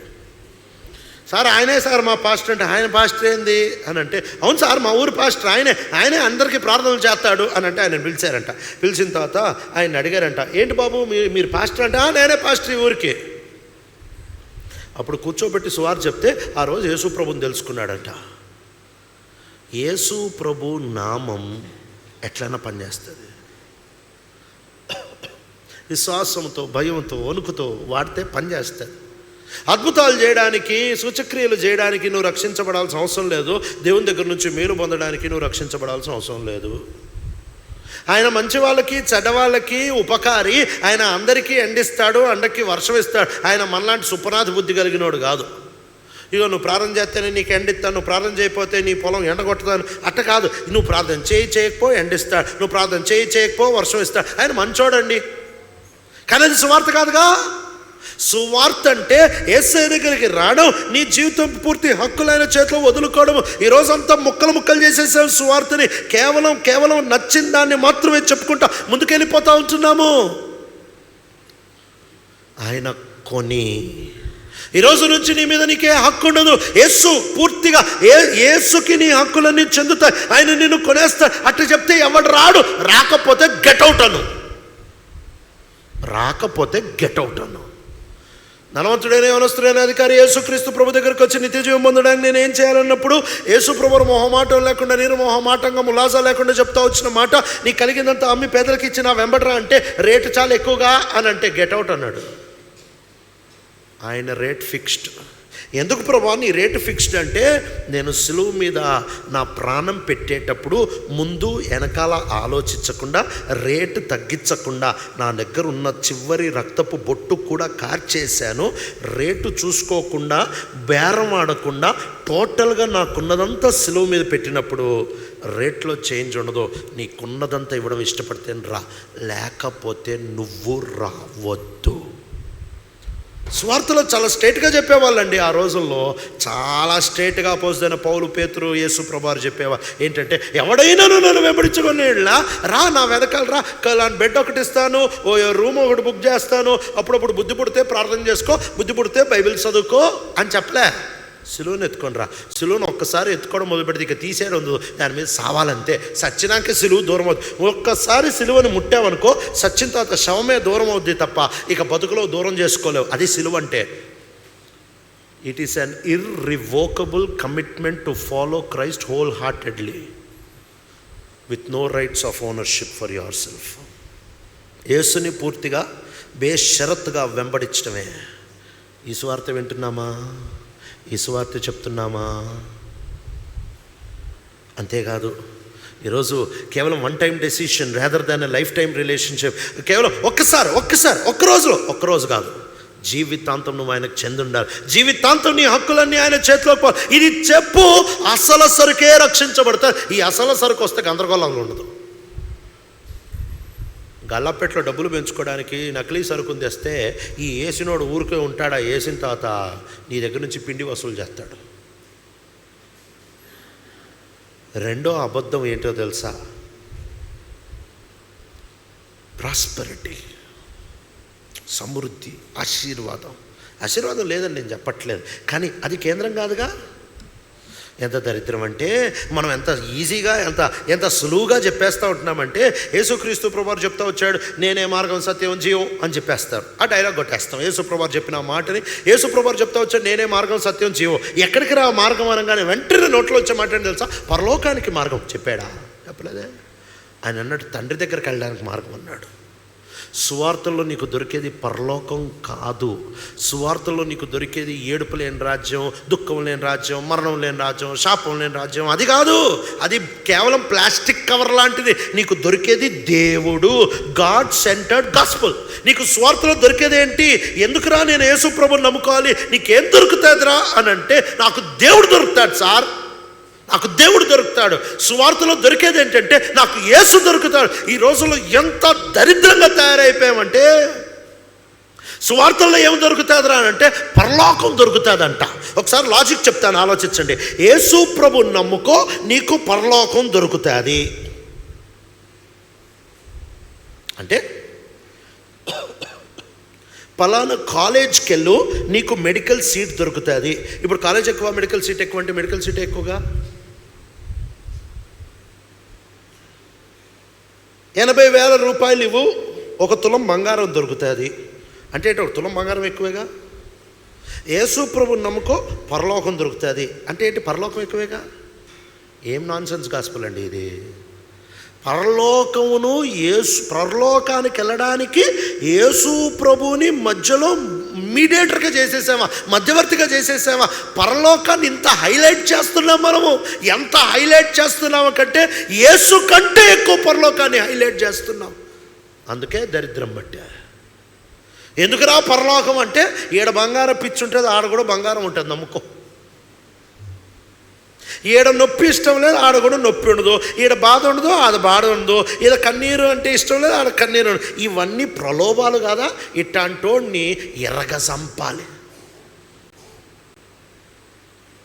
సార్ ఆయనే సార్ మా పాస్టర్ అంటే, ఆయన పాస్టర్ ఏంది అని అంటే, అవును సార్ మా ఊరు పాస్టర్ ఆయనే అందరికీ ప్రార్థనలు చేస్తాడు అని అంటే ఆయన పిలిచారంట. పిలిచిన తర్వాత ఆయన అడిగారంట, ఏంటి బాబు మీరు పాస్టర్ అంటే, నేనే పాస్టర్ ఈ ఊరికి. అప్పుడు కూర్చోబెట్టి సువార్త చెప్తే ఆ రోజు యేసు ప్రభుని తెలుసుకున్నాడంట. యేసు ప్రభు నామం ఎట్లైనా పనిచేస్తుంది. విశ్వాసంతో, భయంతో, వణుకుతో వాడితే పనిచేస్తుంది. అద్భుతాలు చేయడానికి, సూచక్రియలు చేయడానికి నువ్వు రక్షించబడాల్సిన అవసరం లేదు. దేవుని దగ్గర నుంచి మేలు పొందడానికి నువ్వు రక్షించబడాల్సిన అవసరం లేదు. ఆయన మంచి వాళ్ళకి, చెడ్డవాళ్ళకి ఉపకారి. ఆయన అందరికీ ఎండిస్తాడు, అందరికీ వర్షం ఇస్తాడు. ఆయన మనలాంటి సుపనాథ బుద్ధి కలిగినోడు కాదు. ఇగో నువ్వు ప్రార్థన చేస్తేనే నీకు ఎండిస్తాను, నువ్వు ప్రార్థన చేయకపోతే నీ పొలం ఎండగొట్టుతాను అట్ట కాదు. నువ్వు ప్రార్థన చేయకపో ఎండిస్తాడు, నువ్వు ప్రార్థన చేయకపో వర్షం ఇస్తాడు. ఆయన మంచోడండి. కానీ అది సువార్త కాదుగా. సువార్త అంటే యేసయ్య దగ్గరికి రావడం, నీ జీవితం పూర్తి హక్కులైన చేతిలో వదులుకోవడం. ఈరోజంతా ముక్కలు చేసేసాం సువార్తని. కేవలం నచ్చిన దాన్ని మాత్రమే చెప్పుకుంటా ముందుకెళ్ళిపోతా ఉంటున్నాము. ఆయన కొని ఈరోజు నుంచి నీ మీద నీకే హక్కు ఉండదు. యేసు పూర్తిగా యేసుకి నీ హక్కులన్నీ చెందుతాయి. ఆయన నిన్ను కొనేస్తాడు. అట్లా చెప్తే ఎవడు రాడు. రాకపోతే గెట్అవుట్ అను. ధనవంతుడైన యవనస్తుడైన అధికారి యేసుక్రీస్తు ప్రభు దగ్గరికి వచ్చి నిత్య జీవం పొందడానికి నేను ఏం చేయాలన్నప్పుడు యేసు ప్రభు మొహమాటం లేకుండా, నేను మొహమాటంగా ములాసా లేకుండా చెప్తా వచ్చిన మాట, నీకు కలిగిందంతా అమ్మి పేదలకు ఇచ్చిన వెంబడరా అంటే, రేటు చాలా ఎక్కువగా అని అంటే గెట్అవుట్ అన్నాడు. ఆయన రేట్ ఫిక్స్డ్. ఎందుకు ప్రభా నీ రేటు ఫిక్స్డ్ అంటే, నేను సిలువ మీద నా ప్రాణం పెట్టేటప్పుడు ముందు వెనకాల ఆలోచించకుండా, రేటు తగ్గించకుండా, నా దగ్గర ఉన్న చివరి రక్తపు బొట్టు కూడా కార్చేశాను. రేటు చూసుకోకుండా, బేరం ఆడకుండా, టోటల్గా నాకున్నదంతా సిలువ మీద పెట్టినప్పుడు రేట్లో చేంజ్ ఉండదు. నీకున్నదంతా ఇవ్వడం ఇష్టపడితే రా, లేకపోతే నువ్వు రావద్దు. స్వార్థలో చాలా స్ట్రైట్గా చెప్పేవాళ్ళండి ఆ రోజుల్లో. చాలా స్ట్రైట్గా అపోజిట్ పౌలు, పేతురు, యేసు ప్రభువారు చెప్పేవాళ్ళు ఏంటంటే, ఎవడైనా నన్ను వెంబడించుకొని రా, నా వెనకాల రా, బెడ్ ఒకటి ఇస్తాను, ఓ రూమ్ ఒకటి బుక్ చేస్తాను, అప్పుడప్పుడు బుద్ధి పుడితే ప్రార్థన చేసుకో, బుద్ధి పుడితే బైబిల్ చదువుకో అని చెప్పలే. సిలువను ఎత్తుకొని రా. సిలువను ఒక్కసారి ఎత్తుకోవడం మొదలుపెడితే ఇక తీసేయడం ఉంది, దాని మీద సావాలంతే. సచ్చినాక సిలువ దూరం అవుతుంది. ఒక్కసారి సిలువను ముట్టావనుకో, సచ్చిన తర్వాత శవమే దూరం అవుద్ది తప్ప ఇక బతుకులో దూరం చేసుకోలేవు. అది సిలువ అంటే. It is an irrevocable commitment to follow Christ wholeheartedly with no rights of ownership for yourself. యేసుని పూర్తిగా బేషరత్తుగా వెంబడించడమే. ఈ సువార్త వింటున్నామా? ఈ సువార్త చెప్తున్నామా? అంతేకాదు, ఈరోజు కేవలం one time decision rather than life time relationship. కేవలం ఒక్కరోజు కాదు, జీవితాంతం నువ్వు ఆయనకు చెందుండాలి. జీవితాంతం నీ హక్కులన్నీ ఆయన చేతిలోకి పోవాలి. ఇది చెప్పు, అసలు సరుకే రక్షించబడతారు. ఈ అసలు సరుకు వస్తే గందరగోళంగా ఉండదు. గల్లాపెట్లో డబ్బులు పెంచుకోవడానికి నకిలీ సరుకుని తెస్తే ఈ ఏసినోడు ఊరికే ఉంటాడా? వేసిన తర్వాత నీ దగ్గర నుంచి పిండి వసూలు చేస్తాడు. రెండో అబద్ధం ఏంటో తెలుసా? ప్రాస్పరిటీ, సమృద్ధి, ఆశీర్వాదం లేదని నేను చెప్పట్లేదు, కానీ అది కేంద్రం కాదుగా. ఎంత దరిద్రం అంటే, మనం ఎంత ఈజీగా ఎంత సులువుగా చెప్పేస్తూ ఉంటున్నామంటే, యేసుక్రీస్తు ప్రభువారు చెప్తా వచ్చాడు, నేనే మార్గం సత్యం జీవం అని చెప్పేస్తారు. ఆ డైలాగ్ కొట్టేస్తాం. యేసు ప్రభువారు చెప్పిన మాటని యేసు ప్రభువారు చెప్తా వచ్చాడు, నేనే మార్గం సత్యం జీవం. ఎక్కడికి రా మార్గం అనగానే వెంటనే నోట్లో వచ్చే మాట ఏంటి తెలుసా? పరలోకానికి మార్గం. చెప్పాడా? చెప్పలేదే. ఆయన అన్నాడు, తండ్రి దగ్గరికి వెళ్ళడానికి మార్గం అన్నాడు. సువార్తల్లో నీకు దొరికేది పరలోకం కాదు. సువార్తల్లో నీకు దొరికేది ఏడుపు లేని రాజ్యం, దుఃఖం లేని రాజ్యం, మరణం లేని రాజ్యం, శాపం లేని రాజ్యం. అది కాదు. అది కేవలం ప్లాస్టిక్ కవర్ లాంటిది. నీకు దొరికేది దేవుడు, గాడ్ సెంటర్డ్ గాస్పుల్. నీకు సువార్తలో దొరికేది ఏంటి? ఎందుకురా నేను యేసు ప్రభువుని నమ్ముకోవాలి? నీకేం దొరుకుతుందిరా అని అంటే, నాకు దేవుడు దొరుకుతాడు సార్, నాకు దేవుడు దొరుకుతాడు. సువార్తలో దొరికేది ఏంటంటే, నాకు యేసు దొరుకుతాడు. ఈ రోజుల్లో ఎంత దరిద్రంగా తయారైపోయామంటే, సువార్తల్లో ఏమి దొరుకుతుందిరా అని అంటే పరలోకం దొరుకుతుందంట. ఒకసారి లాజిక్ చెప్తాను, ఆలోచించండి. యేసు ప్రభువుని నమ్ముకో, నీకు పరలోకం దొరుకుతుంది. అంటే పలానా కాలేజ్కి వెళ్ళు, నీకు మెడికల్ సీట్ దొరుకుతుంది. ఇప్పుడు కాలేజ్ ఎక్కువ, మెడికల్ సీట్ ఎక్కువ అంటే మెడికల్ సీట్ ఎక్కువగా 80,000 రూపాయలు ఇవ్వు, 1 తులం బంగారం దొరుకుతుంది. అంటే 1 తులం బంగారం ఎక్కువేగా. యేసు ప్రభువుని నమ్ముకో, పరలోకం దొరుకుతుంది. అంటే ఏంటి? పరలోకం ఎక్కువేగా. ఏం నాన్ సెన్స్ గాస్పెల్ అండి ఇది. పరలోకానికి వెళ్ళడానికి యేసు ప్రభువుని మధ్యలో మీడియేటర్గా చేసేసామా, మధ్యవర్తిగా చేసేసామా? పరలోకాన్ని ఇంత హైలైట్ చేస్తున్నాం మనము. ఎంత హైలైట్ చేస్తున్నాము కంటే యేసు కంటే ఎక్కువ పరలోకాన్ని హైలైట్ చేస్తున్నాం. అందుకే దరిద్రం బట్టే. ఎందుకురా పరలోకం అంటే, ఈడ బంగారం పిచ్చి ఉంటుంది, ఆడ కూడా బంగారం ఉంటుంది, నమ్ముకో. ఈడ నొప్పి ఇష్టం లేదు, ఆడ కూడా నొప్పి ఉండదు. ఈడ బాధ ఉండదు, ఆడ బాధ ఉండదు. ఈడ కన్నీరు అంటే ఇష్టం లేదు, ఆడ కన్నీరు ఉండదు. ఇవన్నీ ప్రలోభాలు కాదా? ఇట్లాంటోడిని ఎర్రగా చంపాలి,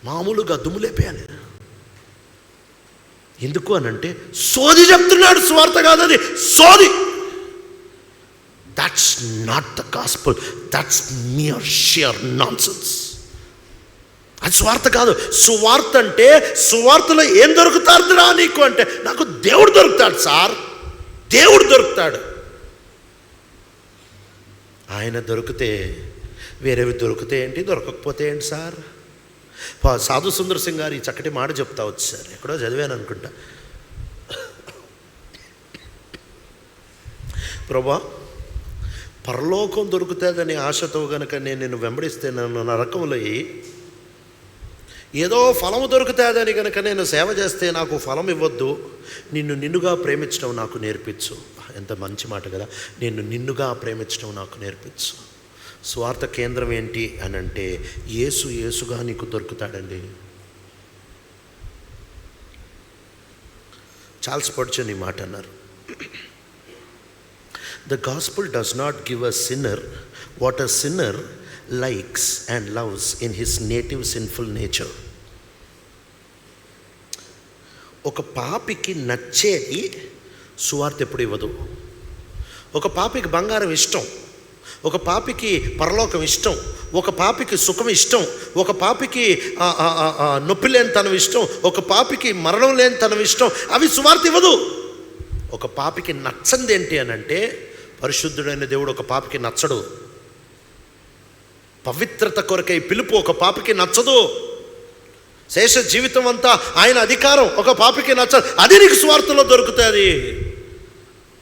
మామూలుగా దుమ్ములేపేయాలి. ఎందుకు అనంటే, సోది చెప్తున్నాడు. స్వార్థ కాదు అది, సోది. That's not the gospel, that's mere sheer nonsense. అది సువార్త కాదు. సువార్త అంటే, సువార్తలో ఏం దొరుకుతాడురా నీకు అంటే, నాకు దేవుడు దొరుకుతాడు సార్, దేవుడు దొరుకుతాడు. ఆయన దొరికితే వేరేవి దొరికితే ఏంటి, దొరకకపోతే ఏంటి సార్? సాధు సుందర్ సింగ్ గారు ఈ చక్కటి మాట చెప్తా వచ్చారు, ఎక్కడో చదివాను అనుకుంటా. ప్రభా, పరలోకం దొరుకుతుందని ఆశతో కనుక నేను నిన్ను వెంబడిస్తే నన్ను నరకంలో ఏదో ఫలము దొరుకుతుందని కనుక నేను సేవ చేస్తే నాకు ఫలం ఇవ్వద్దు, నిన్నుగా ప్రేమించడం నాకు నేర్పించు. ఎంత మంచి మాట కదా, నిన్నుగా ప్రేమించడం నాకు నేర్పించు. స్వార్థ కేంద్రం ఏంటి అని అంటే యేసుగా నీకు దొరుకుతాడండి. చార్ల్స్ స్పర్జన్ ఈ మాట అన్నారు, the gospel does not give a sinner what a sinner likes and loves in his native sinful nature. ఒక పాపికి నచ్చేది సువార్త ఎప్పుడు ఇవ్వదు. ఒక పాపికి బంగారం ఇష్టం, ఒక పాపికి పరలోకం ఇష్టం, ఒక పాపికి సుఖం ఇష్టం, ఒక పాపికి నొప్పి లేని తనం ఇష్టం, ఒక పాపికి మరణం లేని తనం ఇష్టం. అవి సువార్త ఇవ్వదు. ఒక పాపికి నచ్చంది ఏంటి అని అంటే, పరిశుద్ధుడైన దేవుడు ఒక పాపికి నచ్చడు. పవిత్రత కొరకై పిలుపు ఒక పాపికి నచ్చదు. శేష జీవితం అంతా ఆయన అధికారం ఒక పాపికి నచ్చదు. అది నీకు సువార్తలో దొరుకుతుంది.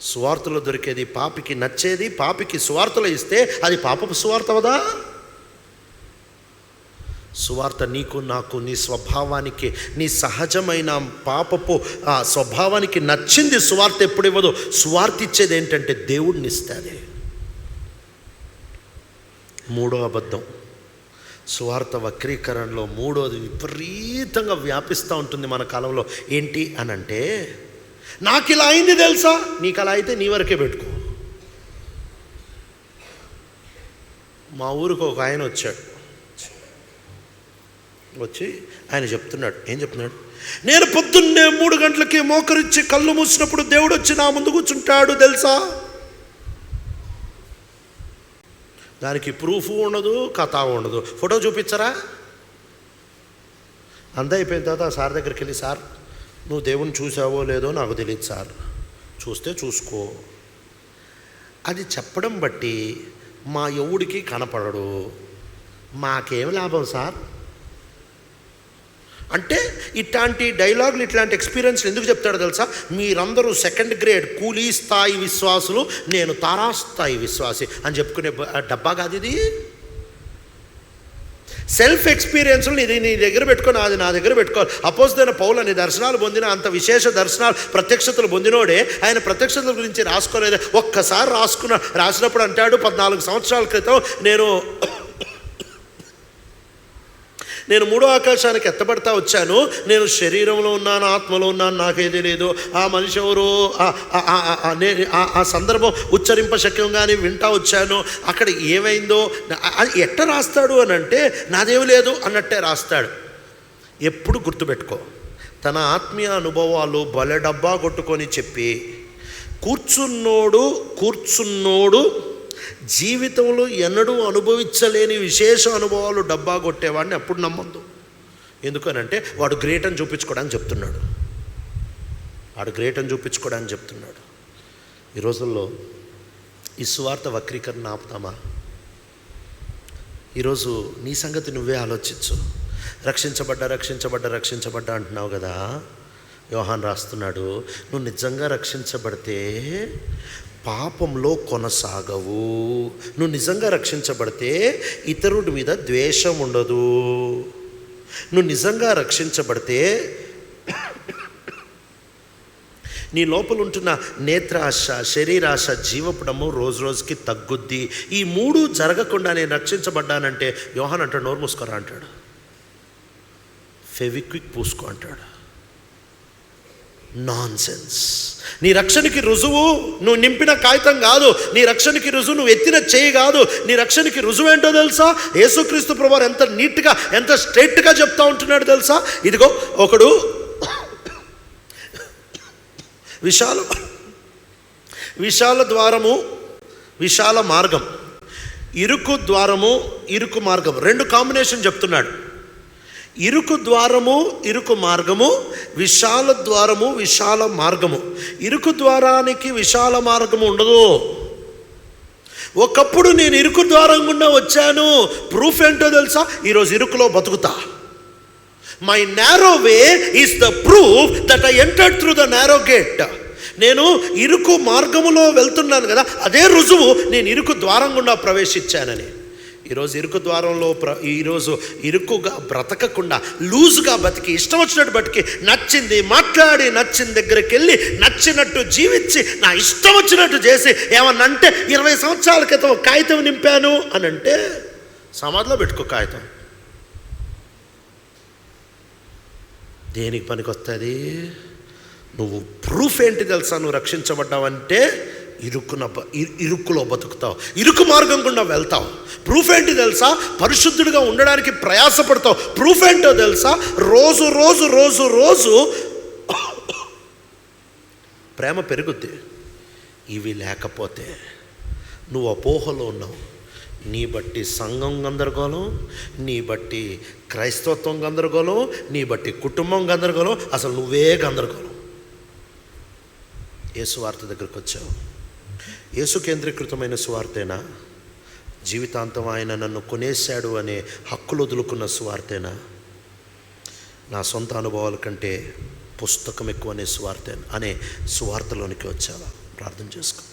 సువార్తలో దొరికేది పాపికి నచ్చేది పాపికి సువార్తలో ఇస్తే అది పాపపు సువార్త అవదా? సువార్త నీకు నాకు నీ స్వభావానికి నీ సహజమైన పాపపు స్వభావానికి నచ్చింది సువార్త ఎప్పుడు ఇవ్వదు. సువార్త ఇచ్చేది ఏంటంటే దేవుడిని ఇస్తుంది. మూడో అబద్ధం, సువార్త వక్రీకరణలో మూడోది విపరీతంగా వ్యాపిస్తూ ఉంటుంది మన కాలంలో. ఏంటి అని అంటే, నాకు ఇలా అయింది తెలుసా, నీకు అలా అయితే నీ వరకే పెట్టుకో. మా ఊరికి ఒక ఆయన వచ్చాడు, వచ్చి ఆయన చెప్తున్నాడు, ఏం చెప్తున్నాడు, నేను పొద్దున్నే 3 గంటలకి మోకరించి కళ్ళు మూసినప్పుడు దేవుడు వచ్చి నా ముందు కూర్చుంటాడు తెలుసా. దానికి ప్రూఫ్ ఉండదు, కథ ఉండదు. ఫోటో చూపించరా? అంతా అయిపోయిన తర్వాత సార్ దగ్గరికి వెళ్ళి, సార్ నువ్వు దేవుని చూసావో లేదో నాకు తెలియదు సార్, చూస్తే చూసుకో. అది చెప్పడం బట్టి మా ఎవడికి కనపడడు, మాకేం లాభం సార్ అంటే. ఇట్లాంటి డైలాగులు ఇట్లాంటి ఎక్స్పీరియన్స్ ఎందుకు చెప్తాడో తెలుసా? మీరందరూ 2nd గ్రేడ్ కూలీ స్థాయి విశ్వాసులు, నేను తారాస్థాయి విశ్వాసి అని చెప్పుకునే డబ్బా కాదు ఇది. సెల్ఫ్ ఎక్స్పీరియన్స్లు ఇది నీ దగ్గర పెట్టుకొని అది నా దగ్గర పెట్టుకోవాలి. అపోస్తలుడైన పౌలు అనే దర్శనాలు పొందిన, అంత విశేష దర్శనాలు ప్రత్యక్షతలు పొందినోడే ఆయన ప్రత్యక్షతల గురించి రాసుకోలేదు. ఒక్కసారి రాసినప్పుడు అంటాడు, 14 సంవత్సరాల క్రితం నేను 3వ ఆకాశానికి ఎత్తబడతా వచ్చాను. నేను శరీరంలో ఉన్నాను, ఆత్మలో ఉన్నాను, నాకేది లేదు. ఆ మనిషి ఎవరు, ఆ సందర్భం ఉచ్చరింపశక్యంగానే వింటా వచ్చాను. అక్కడ ఏమైందో ఎట్ట రాస్తాడు అని అంటే, నాదేమి లేదు అన్నట్టే రాస్తాడు. ఎప్పుడు గుర్తుపెట్టుకో, తన ఆత్మీయ అనుభవాలు బలె డబ్బా కొట్టుకొని చెప్పి కూర్చున్నోడు జీవితంలో ఎన్నడూ అనుభవించలేని విశేష అనుభవాలు డబ్బా కొట్టేవాడిని అప్పుడు నమ్మొద్దు. ఎందుకనంటే వాడు గ్రేట్ అని చూపించుకోవడానికి చెప్తున్నాడు. ఈ రోజుల్లో ఈ సువార్త వక్రీకరణ ఆపుతామా? ఈరోజు నీ సంగతి నువ్వే ఆలోచించు. రక్షించబడ్డా అంటున్నావు కదా. యోహాన్ రాస్తున్నాడు, నువ్వు నిజంగా రక్షించబడితే పాపంలో కొనసాగవు. నువ్వు నిజంగా రక్షించబడితే ఇతరుడి మీద ద్వేషం ఉండదు. నువ్వు నిజంగా రక్షించబడితే నీ లోపల ఉంటున్న నేత్రాశ, శరీరాశ, జీవపడము రోజు రోజుకి తగ్గుద్ది. ఈ 3 జరగకుండా నేను రక్షించబడ్డానంటే యోహాన్ అంటాడు, నోరు మూసుకోరా అంటాడు, ఫెవిక్విక్ పూసుకో అంటాడు. నాన్సెన్స్. నీ రక్షణకి రుజువు నువ్వు నింపిన కాగితం కాదు. నీ రక్షణకి రుజువు నువ్వు ఎత్తిన చేయి కాదు. నీ రక్షణకి రుజువు ఏంటో తెలుసా? యేసుక్రీస్తు ప్రభువారు ఎంత నీట్గా, ఎంత స్ట్రైట్గా చెప్తా ఉంటున్నాడు తెలుసా? ఇదిగో ఒకడు విశాల ద్వారము, విశాల మార్గం, ఇరుకు ద్వారము, ఇరుకు మార్గం, 2 కాంబినేషన్ చెప్తున్నాడు. ఇరుకు ద్వారము, ఇరుకు మార్గము, విశాల ద్వారము, విశాల మార్గము. ఇరుకు ద్వారానికి విశాల మార్గము ఉండదు. ఒకప్పుడు నేను ఇరుకు ద్వారం గుండా వచ్చాను. ప్రూఫ్ ఏంటో తెలుసా? ఈరోజు ఇరుకులో బతుకుతా. My narrow way is the proof that I entered through the narrow gate. నేను ఇరుకు మార్గములో వెళ్తున్నాను కదా, అదే రుజువు నేను ఇరుకు ద్వారం గుండా ప్రవేశించానని. ఈరోజు ఇరుకు ద్వారంలో ఈరోజు ఇరుకుగా బ్రతకకుండా లూజుగా బతికి ఇష్టం వచ్చినట్టు బతికి నచ్చింది మాట్లాడి నచ్చిన దగ్గరికి వెళ్ళి నచ్చినట్టు జీవించి నా ఇష్టం వచ్చినట్టు చేసి ఏమన్నంటే 20 సంవత్సరాల క్రితం కాగితం నింపాను అని అంటే సమాధిలో పెట్టుకో కాగితం. దేనికి పనికి వస్తుంది? నువ్వు ప్రూఫ్ ఏంటి తెలుసా? నువ్వు రక్షించబడ్డావంటే ఇరుక్కులో బతుకుతావు, ఇరుకు మార్గం గుండా వెళ్తావు. ప్రూఫ్ ఏంటి తెలుసా? పరిశుద్ధుడిగా ఉండడానికి ప్రయాసపడతావు. ప్రూఫ్ ఏంటో తెలుసా? రోజు రోజు రోజు రోజు ప్రేమ పెరుగుద్ది. ఇవి లేకపోతే నువ్వు అపోహలో ఉన్నావు. నీ బట్టి సంఘం గందరగోళం, నీ బట్టి క్రైస్తవత్వం గందరగోళం, నీ బట్టి కుటుంబం గందరగోళం, అసలు నువ్వే గందరగోళం. ఏ సువార్త దగ్గరికి వచ్చావు? యేసు కేంద్రీకృతమైన సువార్తేనా? జీవితాంతం ఆయన నన్ను కొనేశాడు అనే హక్కులు వదులుకున్న సువార్తేనా? నా సొంత అనుభవాల కంటే పుస్తకం ఎక్కువ అనే సువార్తేనా అనే సువార్తలోనికి వచ్చావా? ప్రార్థన చేసుకో.